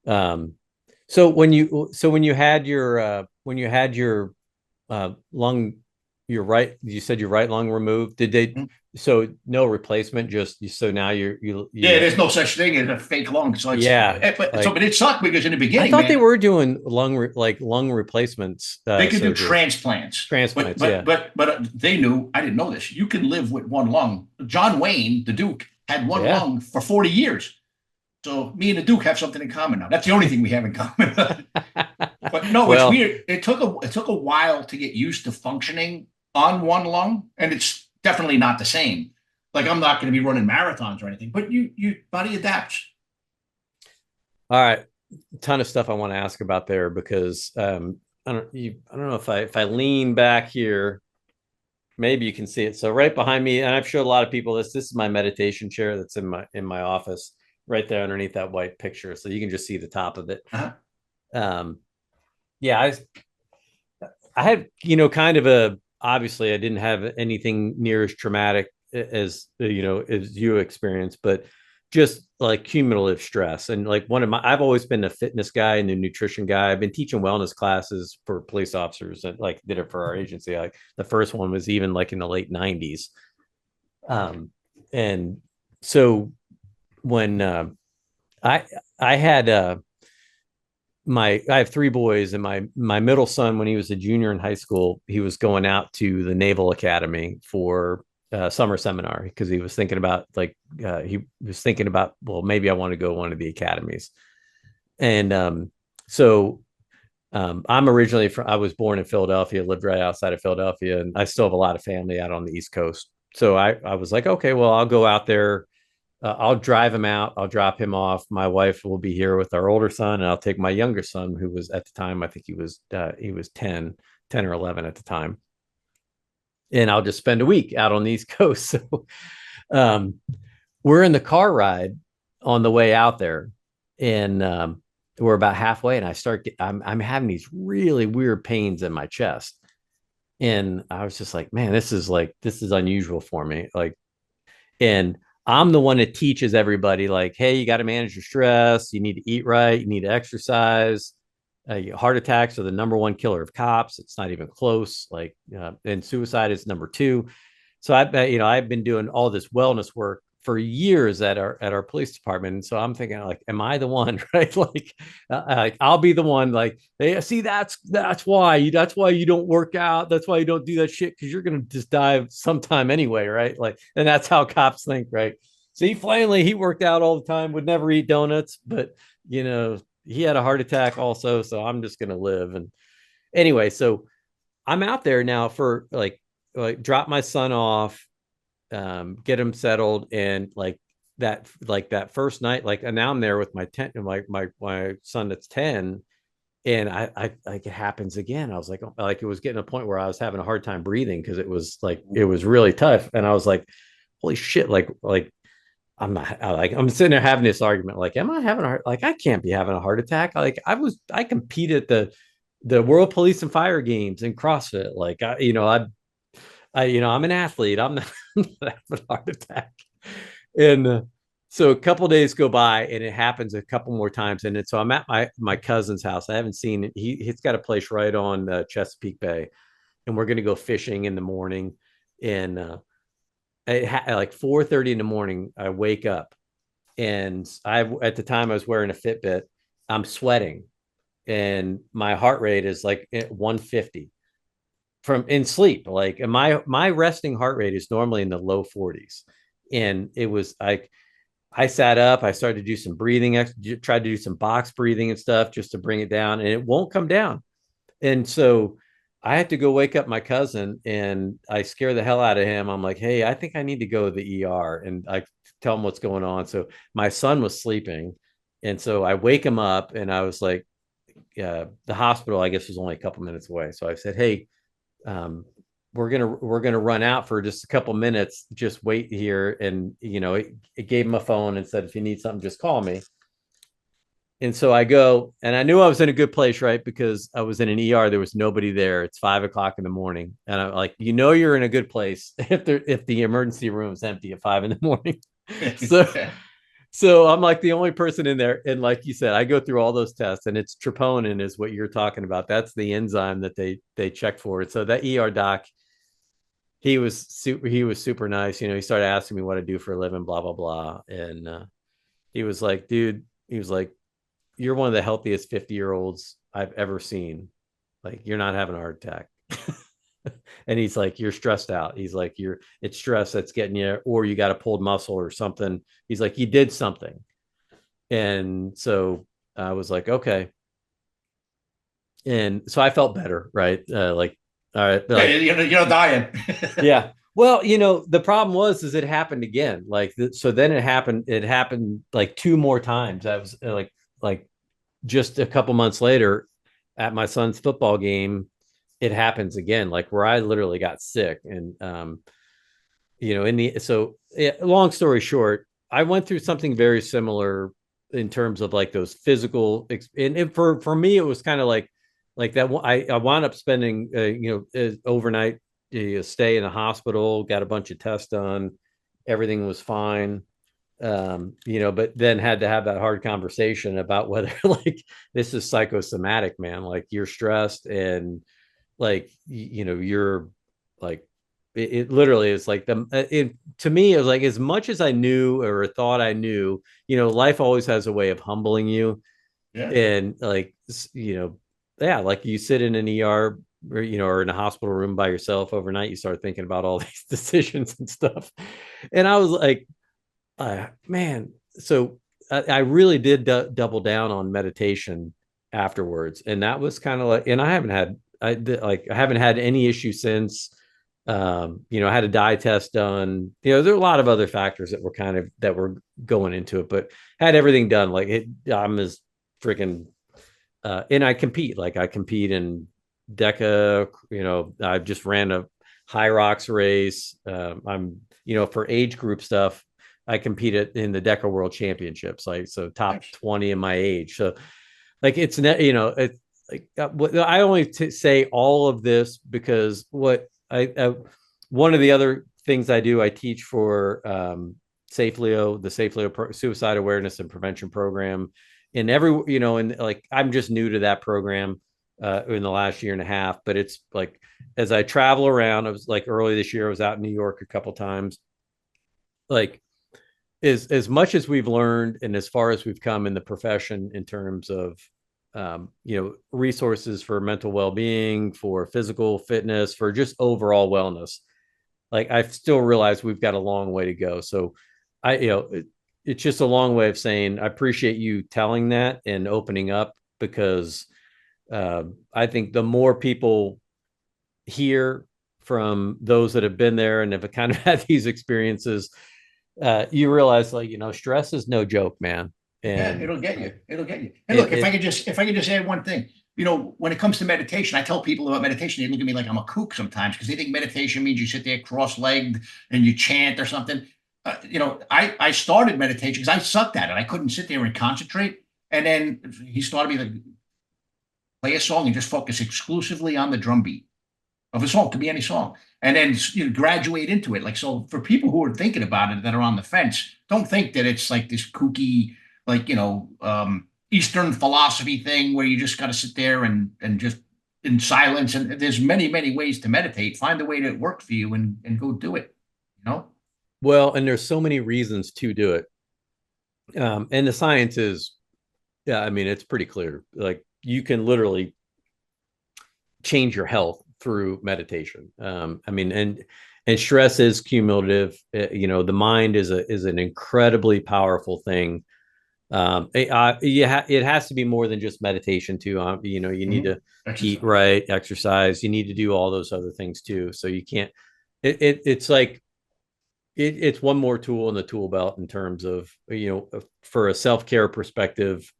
So when you had your lung, you said your right lung removed, did they, so no replacement, so now
there's no such thing as a fake lung. So but it sucked because in the beginning,
I thought they were doing lung replacements.
They could do transplants, but they knew, I didn't know this. You can live with one lung. John Wayne, the Duke, had one lung for 40 years. So me and the Duke have something in common now. That's the only thing we have in common. But no, it's weird. It took a while to get used to functioning on one lung, and it's definitely not the same. Like, I'm not going to be running marathons or anything, but your body adapts.
All right, a ton of stuff I want to ask about there, because I don't know if I lean back here, maybe you can see it. So right behind me, and I've showed a lot of people this is my meditation chair that's in my office, right there underneath that white picture, so you can just see the top of it. I had kind of obviously I didn't have anything near as traumatic as you experienced, but just like cumulative stress. And like I've always been a fitness guy and a nutrition guy. I've been teaching wellness classes for police officers, and like did it for our agency. Like the first one was even like in the late 90s. And so when I had I have three boys, and my middle son, when he was a junior in high school, he was going out to the Naval Academy for summer seminar, because he was thinking about well, maybe I want to go one of the academies. And I'm originally I was born in Philadelphia, lived right outside of Philadelphia, and I still have a lot of family out on the East Coast. So I was like, okay, well, I'll go out there. I'll drive him out. I'll drop him off. My wife will be here with our older son, and I'll take my younger son, who was at the time, I think he was 10 or 11 at the time. And I'll just spend a week out on the East Coast. So we're in the car ride on the way out there, and we're about halfway, and I'm having these really weird pains in my chest. And I was just like, man, this is unusual for me. And I'm the one that teaches everybody, like, hey, you got to manage your stress. You need to eat right. You need to exercise. Heart attacks are the number one killer of cops. It's not even close. And suicide is number two. So I've been doing all this wellness work for years at our police department. And so I'm thinking, like, am I the one, right? I'll be the one, like, hey, see, that's why you don't work out. That's why you don't do that shit, because you're going to just die sometime anyway, right? And that's how cops think, right? See, Flannelly, he worked out all the time, would never eat donuts, but he had a heart attack also. So I'm just going to live. And anyway, so I'm out there now for drop my son off, get him settled, and that first night, and now I'm there with my my son that's 10, and I it happens again. I was like it was getting to a point where I was having a hard time breathing, because it was really tough, and I was like, holy shit, I'm sitting there having this argument, am I having a heart, I can't be having a heart attack. I competed at the World Police and Fire Games in CrossFit. I'm an athlete. I'm not having a heart attack. And So a couple days go by and it happens a couple more times. And so I'm at my cousin's house. I haven't seen it. He's got a place right on Chesapeake Bay, and we're going to go fishing in the morning. And like 4:30 in the morning, I wake up, and at the time I was wearing a Fitbit. I'm sweating, and my heart rate is like at 150 from in sleep. Like, and my resting heart rate is normally in the low 40s, and it was like I sat up, I started to do some breathing, tried to do some box breathing and stuff just to bring it down, and it won't come down. And so I had to go wake up my cousin, and I scare the hell out of him. I'm like, hey, I think I need to go to the ER. And I tell him what's going on. So my son was sleeping. And so I wake him up, and I was like, the hospital, I guess, was only a couple minutes away. So I said, hey, um, we're gonna run out for just a couple minutes. Just wait here. And it gave him a phone and said, if you need something, just call me. And so I go, and I knew I was in a good place, right? Because I was in an ER. There was nobody there. It's 5 o'clock in the morning. And I'm like, you're in a good place if the emergency room is empty at 5 in the morning. So, so I'm like the only person in there. And like you said, I go through all those tests, and it's troponin is what you're talking about. That's the enzyme that they check for it. So that ER doc, he was super nice. He started asking me what I do for a living, blah, blah, blah. And he was like, dude, he was like, you're one of the healthiest 50-year-olds I've ever seen. Like, you're not having a heart attack. And he's like, you're stressed out. He's like, it's stress that's getting you, or you got a pulled muscle or something. He's like, you did something. And so I was like, okay. And so I felt better, right? Like, all right, like,
you're dying.
yeah. Well, the problem is it happened again. Like, so then it happened like two more times. I was like just a couple months later at my son's football game, it happens again, like where I literally got sick. And long story short, I went through something very similar in terms of like those physical, and for me, it was kind of like that. I wound up spending overnight stay in the hospital, got a bunch of tests done, everything was fine. But then had to have that hard conversation about whether like this is psychosomatic, man. Like, you're stressed, and like you're like it literally is like to me, it was like, as much as I knew or thought I knew, life always has a way of humbling you.
Yeah.
And like, yeah, like you sit in an ER or in a hospital room by yourself overnight, you start thinking about all these decisions and stuff. And I was like, man, so I really did double down on meditation afterwards. And that was kind of like, and I haven't had any issue since. I had a dye test done. There are a lot of other factors that were going into it, but had everything done. Like, I'm as freaking, and I compete in DECA. I just ran a high rocks race. I'm, for age group stuff, I competed in the DECA World Championships, like, so top 20 in my age. So like, it's it's like, I only say all of this because one of the other things I do, I teach for SafeLeo, the SafeLeo Suicide Awareness and Prevention Program. And and like, I'm just new to that program in the last year and a half, but it's like, as I travel around, I was like, early this year, I was out in New York a couple times. Like, as much as we've learned and as far as we've come in the profession in terms of resources for mental well-being, for physical fitness, for just overall wellness, like, I still realize we've got a long way to go. So it's just a long way of saying I appreciate you telling that and opening up, because I think the more people hear from those that have been there and have kind of had these experiences, you realize, like, stress is no joke, man. And
yeah, it'll get you. It'll get you. And look, if I could just add one thing, when it comes to meditation, I tell people about meditation, they look at me like I'm a kook sometimes, because they think meditation means you sit there cross-legged and you chant or something. I started meditation because I sucked at it. I couldn't sit there and concentrate. And then he started me like, play a song and just focus exclusively on the drum beat of a song. It could be any song. and then graduate into it. Like, so for people who are thinking about it that are on the fence, don't think that it's like this kooky, like, Eastern philosophy thing where you just got to sit there and just in silence. And there's many, many ways to meditate. Find the way that works for you and go do it, you know?
Well, and there's so many reasons to do it. And the science is, yeah, I mean, it's pretty clear. Like, you can literally change your health through meditation. I mean, and stress is cumulative. The mind is an incredibly powerful thing. It has to be more than just meditation too. You need to eat right, exercise. You need to do all those other things too. So you can't. It's like it's one more tool in the tool belt in terms of for a self-care perspective,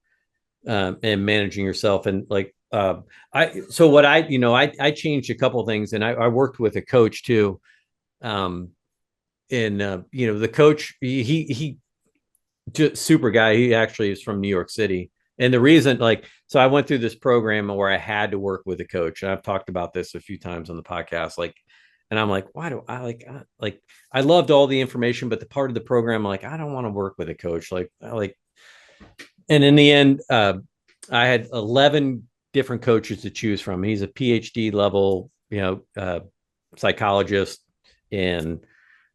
and managing yourself. And like I changed a couple of things, and I worked with a coach too. And the coach, he just super guy. He actually is from New York City. And the reason, so I went through this program where I had to work with a coach. And I've talked about this a few times on the podcast. And I'm like, why do I I loved all the information, but the part of the program, I don't want to work with a coach. And in the end, I had 11 different coaches to choose from. He's a PhD level, psychologist. And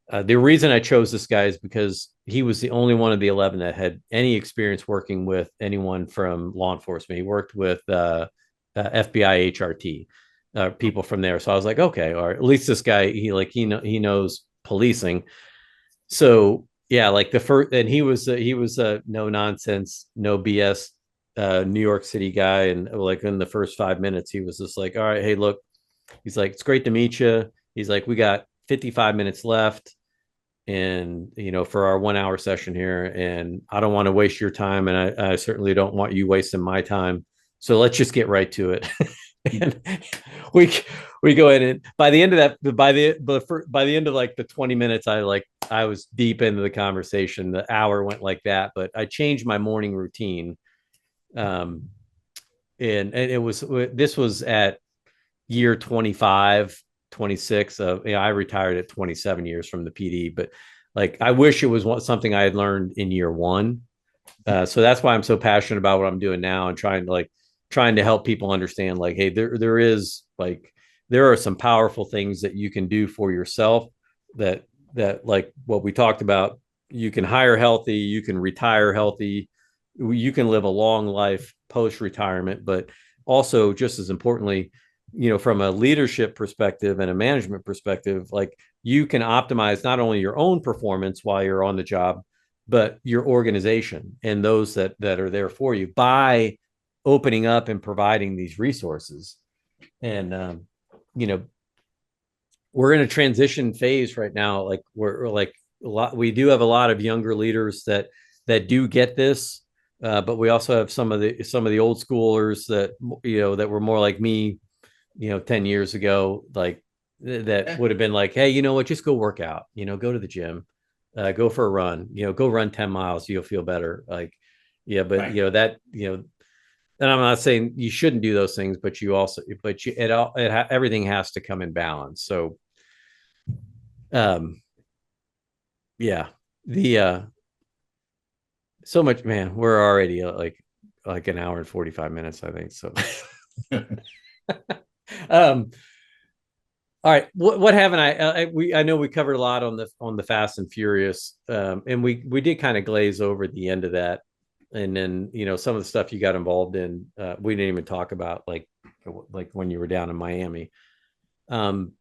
the reason I chose this guy is because he was the only one of the 11 that had any experience working with anyone from law enforcement. He worked with FBI HRT, people from there. So I was like, okay, or at least this guy, he knows policing. So yeah, the first, and he was a no nonsense, no BS, New York City guy. And in the first 5 minutes, he was just like, all right, hey, look, he's like, it's great to meet you. He's like, we got 55 minutes left. And, for our 1 hour session here, and I don't want to waste your time. And I certainly don't want you wasting my time. So let's just get right to it. And we go in, and by the end of that, by the end of the 20 minutes, I was deep into the conversation. The hour went like that, but I changed my morning routine. And this was at year 25, 26 of, I retired at 27 years from the PD, but I wish it was something I had learned in year one. So that's why I'm so passionate about what I'm doing now, and trying to help people understand, hey, there are some powerful things that you can do for yourself that what we talked about. You can hire healthy, you can retire healthy, you can live a long life post-retirement, but also, just as importantly, from a leadership perspective and a management perspective, you can optimize not only your own performance while you're on the job, but your organization and those that are there for you by opening up and providing these resources. And, we're in a transition phase right now. We do have a lot of younger leaders that do get this. But we also have some of the old schoolers that, that were more like me, 10 years ago, that would have been like, hey, you know what, just go work out, go to the gym, go for a run, go run 10 miles, you'll feel better. Yeah, but right. And I'm not saying you shouldn't do those things, but everything has to come in balance. So, yeah, so much, man, we're already like an hour and 45 minutes, I think. So, all right, what haven't I know we covered a lot on the Fast and Furious, and we did kind of glaze over the end of that. And then, some of the stuff you got involved in, we didn't even talk about, like when you were down in Miami. I don't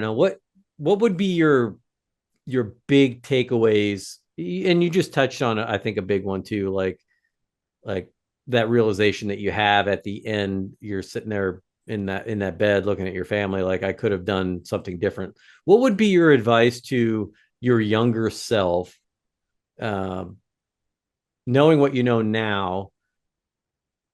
know, what would be your big takeaways? And you just touched on, I think, a big one too, like that realization that you have at the end. You're sitting there in that bed looking at your family, I could have done something different. What would be your advice to your younger self, knowing what you know now,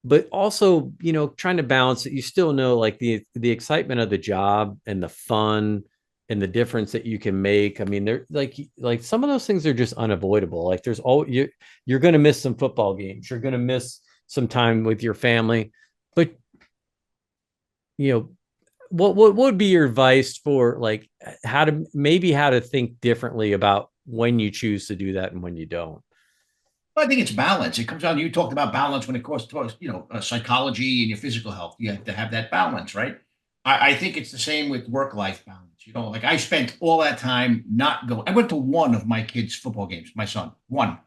but also, trying to balance it? You still know, the excitement of the job and the fun and the difference that you can make. I mean, they're like some of those things are just unavoidable. There's you're going to miss some football games. You're going to miss some time with your family, but what would be your advice for like how to think differently about when you choose to do that and when you don't?
I think it's balance. It comes down. You talked about balance when it comes to psychology and your physical health. You have to have that balance, right? I think it's the same with work-life balance. Like I spent all that time not going. I went to one of my kids' football games. My son, one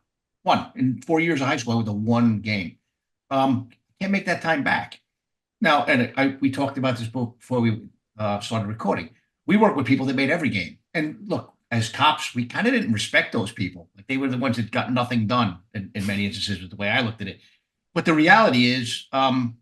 in 4 years of high school. I went to one game. Can't make that time back. Now, and we talked about this before we started recording. We work with people that made every game. And look, as cops, we kind of didn't respect those people. Like they were the ones that got nothing done in many instances with the way I looked at it. But the reality is, in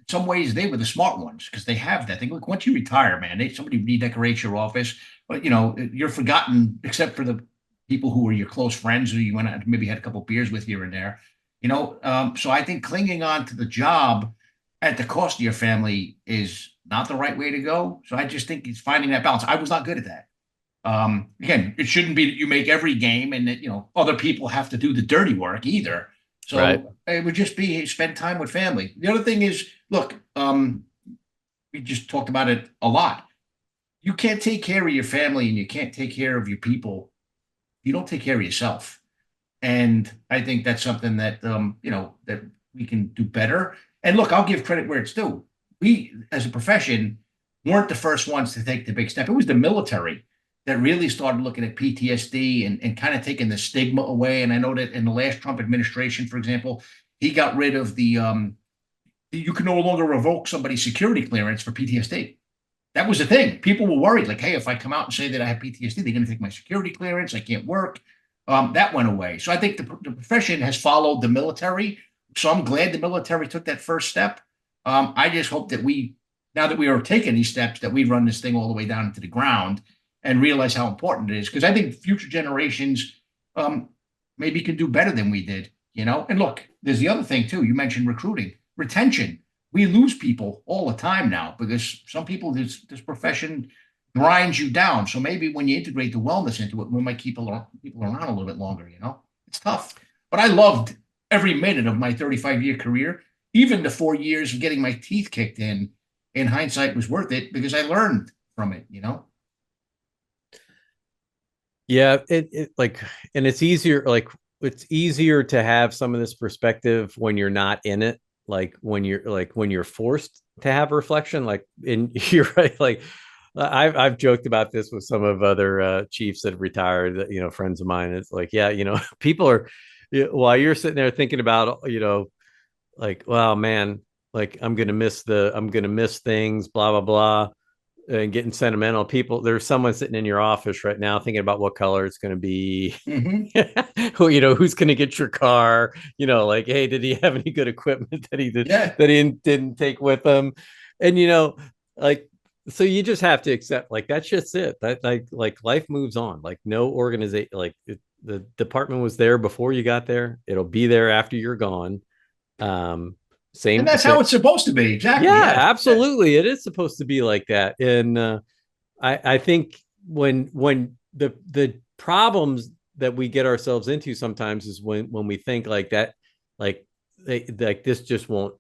some ways, they were the smart ones because they have that thing. Look, once you retire, man, somebody redecorates your office, but you're forgotten except for the people who were your close friends who you went out and maybe had a couple beers with here and there. So I think clinging on to the job at the cost of your family is not the right way to go. So I just think it's finding that balance. I was not good at that. Again, it shouldn't be that you make every game and that, other people have to do the dirty work either. So
Right.
It would just be spend time with family. The other thing is, look, we just talked about it a lot. You can't take care of your family and you can't take care of your people. You don't take care of yourself. And I think that's something that, that we can do better. And look, I'll give credit where it's due. We, as a profession, weren't the first ones to take the big step. It was the military that really started looking at PTSD and kind of taking the stigma away. And I know that in the last Trump administration, for example, he got rid of you can no longer revoke somebody's security clearance for PTSD. That was the thing. People were worried, like, hey, if I come out and say that I have PTSD, they're going to take my security clearance. I can't work. That went away. So I think the profession has followed the military. So I'm glad the military took that first step. I just hope that now that we are taking these steps, that we run this thing all the way down to the ground and realize how important it is. Because I think future generations maybe can do better than we did, And look, there's the other thing too. You mentioned recruiting, retention. We lose people all the time now because some people, this profession grinds you down. So maybe when you integrate the wellness into it, we might keep people around a little bit longer, It's tough. But I loved every minute of my 35-year career. Even the 4 years of getting my teeth kicked in hindsight was worth it because I learned from it,
Yeah, and it's easier to have some of this perspective when you're not in it, like when you're forced to have reflection, and you're right. Like I've joked about this with some of other chiefs that have retired, friends of mine. It's like, yeah, people are, while you're sitting there thinking about, like, wow, man, like I'm gonna miss things, blah blah blah, and getting sentimental. There's someone sitting in your office right now thinking about what color it's going to be.
Mm-hmm.
Who's going to get your car, like, hey, did he have any good equipment that he didn't take with him? And like, so you just have to accept, like, that's just it. That like life moves on. Like no organization, like the department was there before you got there, it'll be there after you're gone.
And that's how it's supposed to be. Exactly.
Yeah, absolutely. It is supposed to be like that. And I think when the problems that we get ourselves into sometimes is when we think like that, like this just won't,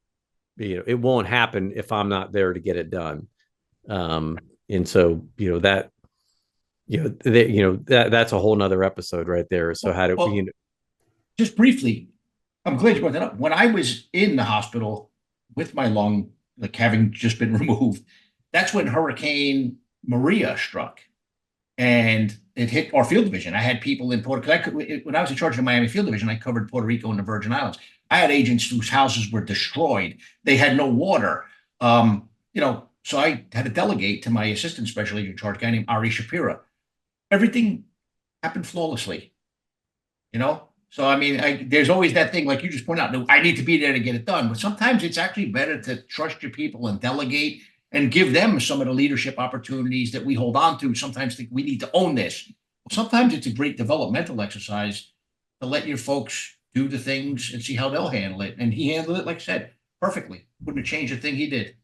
it won't happen if I'm not there to get it done. And so, that's a whole nother episode right there. So how do we,
just briefly, I'm glad you brought that up. When I was in the hospital with my lung, like having just been removed, that's when Hurricane Maria struck. And it hit our field division. I had people in Puerto Rico. When I was in charge of the Miami field division, I covered Puerto Rico and the Virgin Islands. I had agents whose houses were destroyed. They had no water. So I had to delegate to my assistant special agent in charge, a guy named Ari Shapira. Everything happened flawlessly, So, I mean, there's always that thing, like you just pointed out, I need to be there to get it done. But sometimes it's actually better to trust your people and delegate and give them some of the leadership opportunities that we hold on to. Sometimes think we need to own this. Well, sometimes it's a great developmental exercise to let your folks do the things and see how they'll handle it. And he handled it, like I said, perfectly. Wouldn't have changed a thing he did.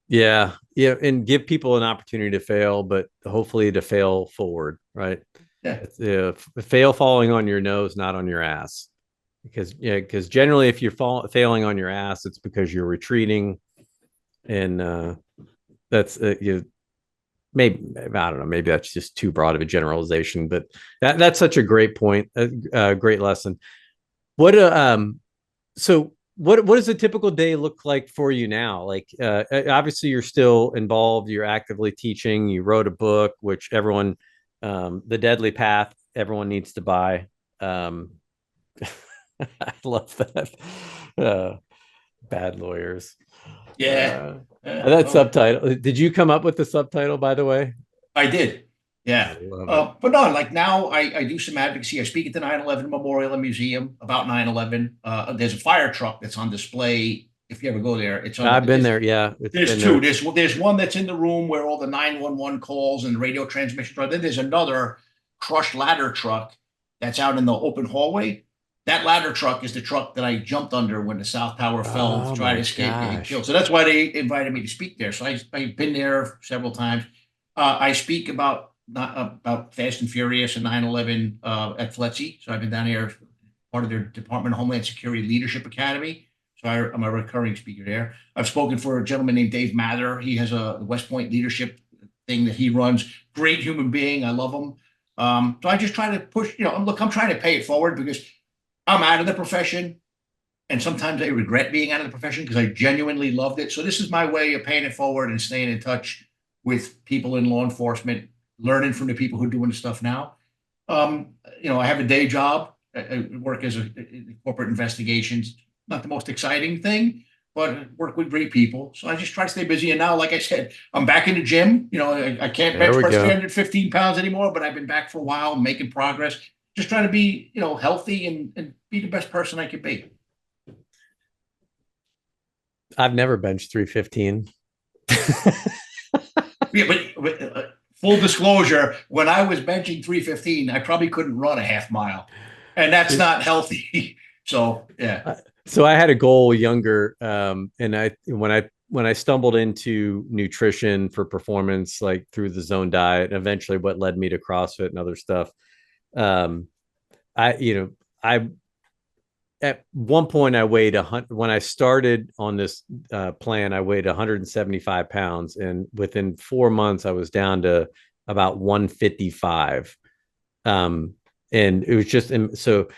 Yeah. Yeah. And give people an opportunity to fail, but hopefully to fail forward. Right.
Yeah.
Fail falling on your nose, not on your ass. Because generally, if you're failing on your ass, it's because you're retreating, and That's you maybe, I don't know, maybe that's just too broad of a generalization, but that's such a great point, a great lesson. What so what does a typical day look like for you now? Like obviously you're still involved, you're actively teaching, you wrote a book which everyone The Deadly Path, everyone needs to buy. um I love that. uh Bad lawyers.
Yeah.
uh that
Well,
subtitle, did you come up with the subtitle, by the way?
I did.
I
Yeah.
love it.
But no, like now I do some advocacy. I speak at the 9/11 Memorial and Museum about 9/11. There's a fire truck that's on display. If you ever go there, it's on
I've been
there's
there. Yeah, it's
there's
been
two.
there.
There's one that's in the room where all the 911 calls and the radio transmissions are. Then there's another crushed ladder truck that's out in the open hallway. That ladder truck is the truck that I jumped under when the South Tower fell to
Oh
try to
my
escape getting
gosh.
killed. So that's why they invited me to speak there. So I've been there several times. I speak about not about Fast and Furious and 9/11 at FLETC. So I've been down here, part of their Department of Homeland Security Leadership Academy. So I'm a recurring speaker there. I've spoken for a gentleman named Dave Mather. He has a West Point leadership thing that he runs. Great human being. I love him. So I just try to push, look, I'm trying to pay it forward because I'm out of the profession. And sometimes I regret being out of the profession because I genuinely loved it. So this is my way of paying it forward and staying in touch with people in law enforcement, learning from the people who are doing the stuff now. I have a day job. I work as a corporate investigations, not the most exciting thing, but I work with great people. So I just try to stay busy. And now, like I said, I'm back in the gym. I can't
There
bench
we
press
go.
315 pounds anymore, but I've been back for a while, making progress. Just trying to be, healthy and be the best person I could be.
I've never benched 315.
Yeah, but full disclosure, when I was benching 315, I probably couldn't run a half mile, and that's not healthy. So yeah.
So I had a goal younger, and when I stumbled into nutrition for performance, like through the zone diet, and eventually what led me to CrossFit and other stuff. Um, I at one point I weighed when I started on this plan, I weighed 175 pounds, and within 4 months I was down to about 155. Um, and it was just so,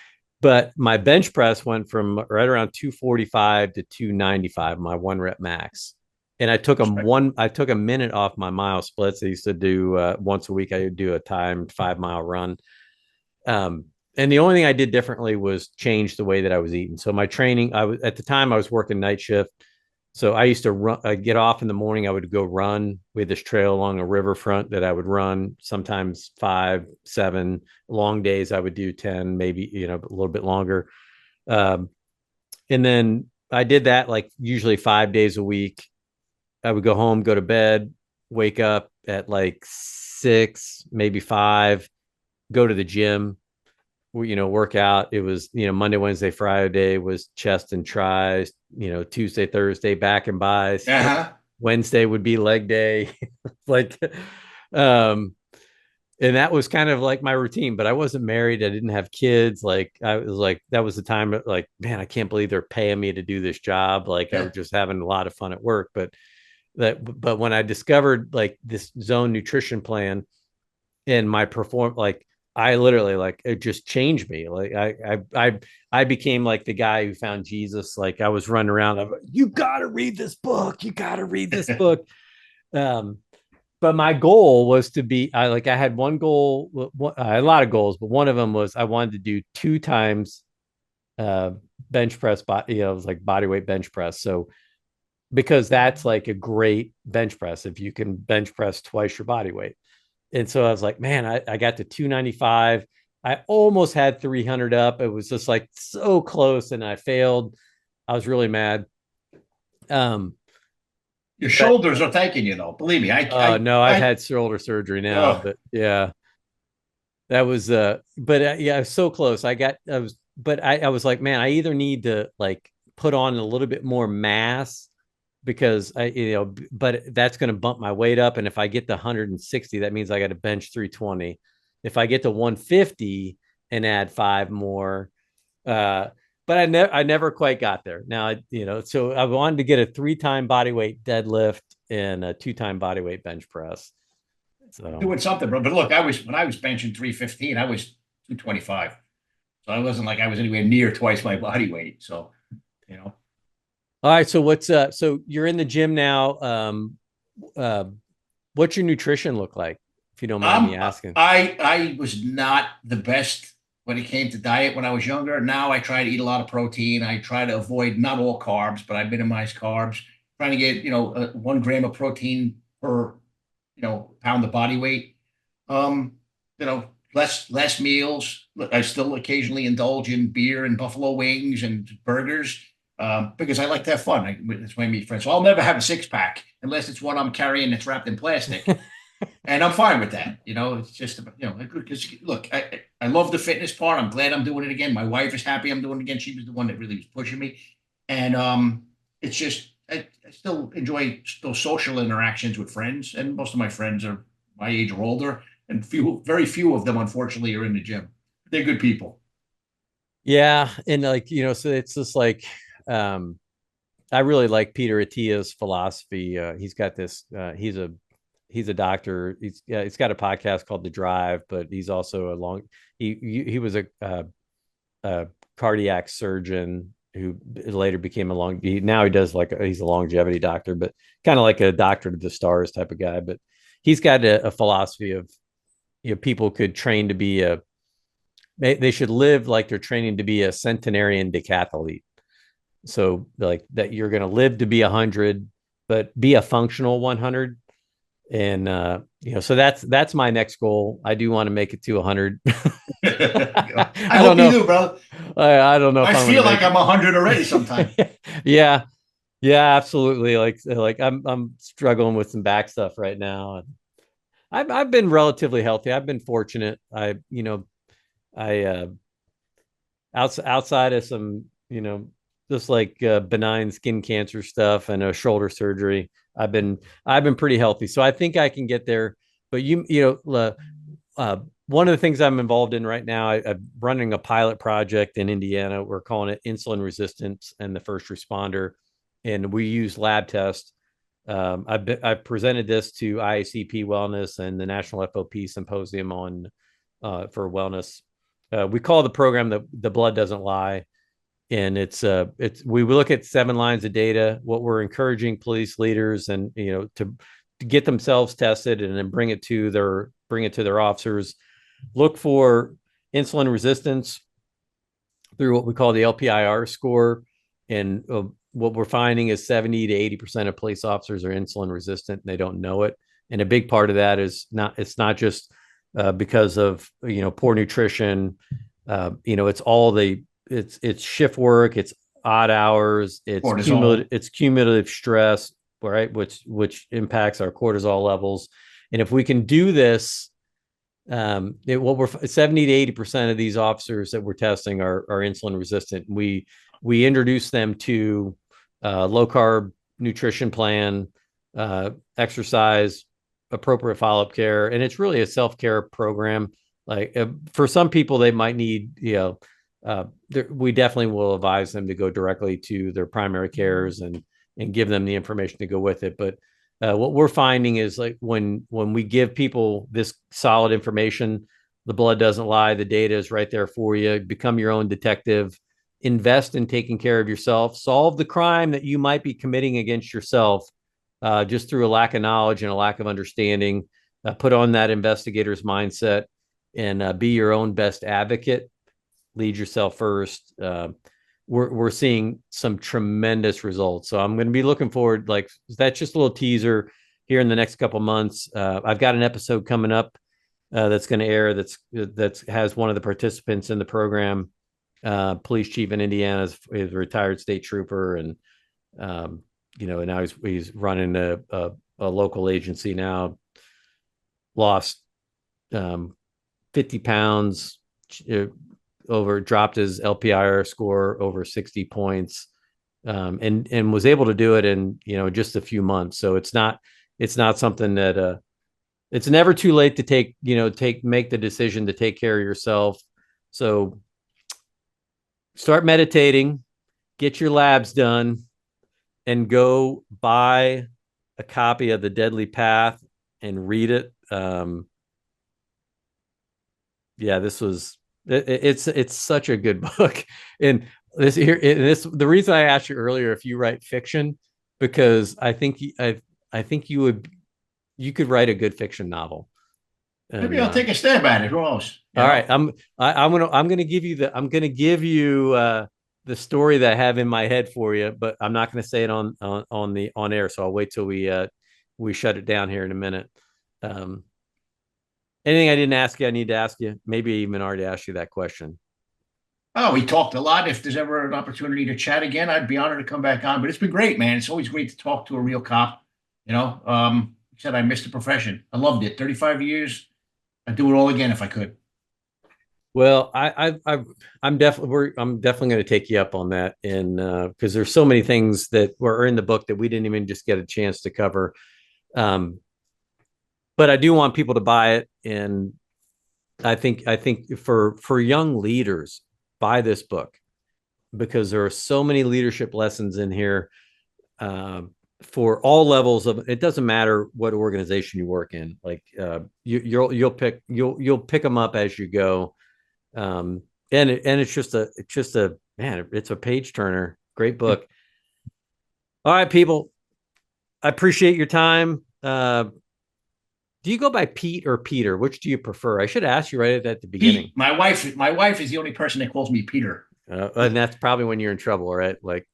but my bench press went from right around 245 to 295, my 1 rep max. And I took a minute off my mile splits. I used to do once a week. I would do a timed 5 mile run. And the only thing I did differently was change the way that I was eating. So my training, I was at the time I was working night shift. So I used to run, get off in the morning. I would go run. We had this trail along a riverfront that I would run, sometimes 5, 7 long days. I would do 10, maybe, a little bit longer. Um, and then I did that like usually 5 days a week. I would go home, go to bed, wake up at like 6, maybe 5, go to the gym, work out. It was, Monday, Wednesday, Friday was chest and tries, Tuesday, Thursday, back and buys.
Uh-huh.
Wednesday would be leg day. like, um, and that was kind of like my routine, but I wasn't married. I didn't have kids. Like I was like, that was the time like, man, I can't believe they're paying me to do this job. Like I
Yeah.
was just having a lot of fun at work. But when I discovered like this zone nutrition plan and my perform, like I literally, like, it just changed me. Like I became like the guy who found Jesus. Like I was running around, you gotta read this book, you gotta read this book. um but my goal was to be, I had one goal, I had a lot of goals, but one of them was I wanted to do 2 times uh bench press, it was like body weight bench press. So because that's like a great bench press if you can bench press twice your body weight. And so I was like, man, I got to 295. I almost had 300 up. It was just like so close, and I failed. I was really mad. Um,
Your
but
shoulders are thanking you, though. Believe me,
no, I've had shoulder surgery now,
oh,
but yeah, that was but yeah, I was so close. But I was like, man, I either need to like put on a little bit more mass because but that's going to bump my weight up. And if I get to 160, that means I got to bench 320. If I get to 150 and add 5 more, but I never quite got there. Now, so I wanted to get a 3-time body weight deadlift and a 2-time body weight bench press. So
doing something, bro. But look, when I was benching 315, I was 225. So I wasn't like I was anywhere near twice my body weight. So, you know.
All right. So so you're in the gym now. Uh, what's your nutrition look like, if you don't mind me asking?
I was not the best when it came to diet when I was younger. Now I try to eat a lot of protein. I try to avoid not all carbs, but I minimize carbs. Trying to get 1 gram of protein per pound of body weight. Um, less meals. I still occasionally indulge in beer and buffalo wings and burgers. Because I like to have fun. That's why I meet friends. So I'll never have a 6-pack unless it's one I'm carrying that's wrapped in plastic. And I'm fine with that. It's just, because look, I love the fitness part. I'm glad I'm doing it again. My wife is happy I'm doing it again. She was the one that really was pushing me. And it's just, I still enjoy those social interactions with friends. And most of my friends are my age or older. And very few of them, unfortunately, are in the gym. They're good people.
Yeah. And so it's just like, I really like Peter Attia's philosophy. He's got this, he's a doctor. He's got a podcast called The Drive, but he's also he was a cardiac surgeon who later became now he does he's a longevity doctor, but kind of like a doctor to the stars type of guy. But he's got a philosophy of, people could train to be they should live like they're training to be a centenarian decathlete. So like that you're going to live to be 100, but be a functional 100. And, so that's my next goal. I do want to make it to 100.
I hope you do, bro.
I don't know.
I feel like I'm 100 already sometimes.
Yeah. Yeah, absolutely. Like I'm struggling with some back stuff right now. I've been relatively healthy. I've been fortunate. Outside of some, just like benign skin cancer stuff and a shoulder surgery, I've been pretty healthy. So I think I can get there. But one of the things I'm involved in right now, I'm running a pilot project in Indiana. We're calling it insulin resistance and the first responder, and we use lab tests. I've presented this to IACP Wellness and the National FOP Symposium on for wellness. We call the program the blood doesn't lie, and we look at 7 lines of data. What we're encouraging police leaders and to get themselves tested and then bring it to their officers. Look for insulin resistance through what we call the LPIR score, and what we're finding is 70 to 80% of police officers are insulin resistant and they don't know it. And a big part of that is it's not just because of poor nutrition. It's shift work, it's odd hours, it's cumulative stress, right? Which impacts our cortisol levels. And if we can do this, 70 to 80% of these officers that we're testing are insulin resistant. We introduce them to low carb nutrition plan, exercise, appropriate follow-up care, and it's really a self-care program. Like for some people, they might need, we definitely will advise them to go directly to their primary cares and give them the information to go with it. But what we're finding is like when we give people this solid information, the blood doesn't lie, the data is right there for you. Become your own detective, invest in taking care of yourself, solve the crime that you might be committing against yourself just through a lack of knowledge and a lack of understanding. Put on that investigator's mindset and be your own best advocate. Lead yourself first. We're seeing some tremendous results. So I'm going to be looking forward. Like that's just a little teaser here in the next couple months. I've got an episode coming up that's going to air. That has one of the participants in the program, police chief in Indiana, is a retired state trooper, and and now he's running a local agency now. Lost 50 pounds. Dropped his LPIR score over 60 points, and was able to do it in just a few months. So it's not something that it's never too late to make the decision to take care of yourself. So start meditating, get your labs done, and go buy a copy of The Deadly Path and read it. Yeah, it's such a good book. And the reason I asked you earlier if you write fiction, because I think you could write a good fiction novel.
Maybe I'll take a stab at it. Who knows?
All right, I'm gonna give you the story that I have in my head for you, but I'm not gonna say it on air. So I'll wait till we shut it down here in a minute. Anything I didn't ask you, I need to ask you. Maybe even already asked you that question.
Oh, we talked a lot. If there's ever an opportunity to chat again, I'd be honored to come back on. But it's been great, man. It's always great to talk to a real cop. Said I missed the profession. I loved it. 35 years. I'd do it all again if I could.
Well, I'm definitely going to take you up on that, and because there's so many things that were in the book that we didn't even just get a chance to cover. But I do want people to buy it, and I think for young leaders, buy this book, because there are so many leadership lessons in here for all levels of. It doesn't matter what organization you work in. Like you'll pick them up as you go, and it's just a man. It's a page turner. Great book. All right, people. I appreciate your time. Do you go by Pete or Peter? Which do you prefer? I should ask you right at the beginning.
Pete, my wife is the only person that calls me Peter.
And that's probably when you're in trouble, right? Like,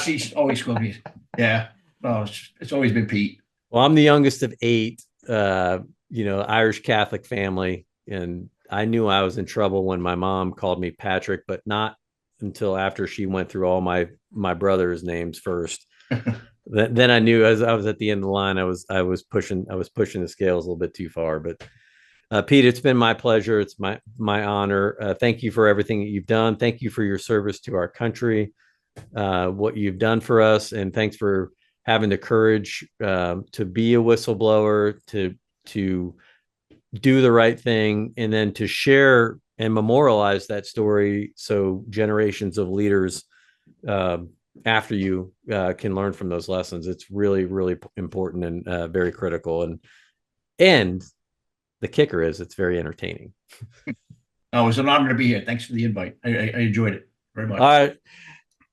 she's always called me. Yeah. Oh, it's always been Pete.
Well, I'm the youngest of 8, Irish Catholic family. And I knew I was in trouble when my mom called me Patrick, but not until after she went through all my brother's names first. Then I knew, as I was at the end of the line, I was pushing the scales a little bit too far. But Pete, it's been my pleasure. It's my honor. Thank you for everything that you've done. Thank you for your service to our country, what you've done for us, and thanks for having the courage to be a whistleblower, to do the right thing, and then to share and memorialize that story so generations of leaders after you can learn from those lessons. It's really, really important and very critical. And the kicker is it's very entertaining.
Oh, it was an honor to be here. Thanks for the invite. I enjoyed it very much.
All right.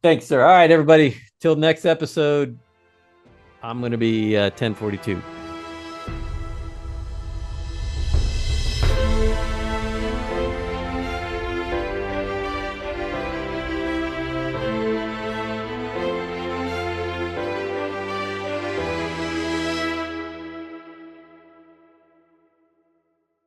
Thanks, sir. All right, everybody. Till next episode, I'm going to be 1042.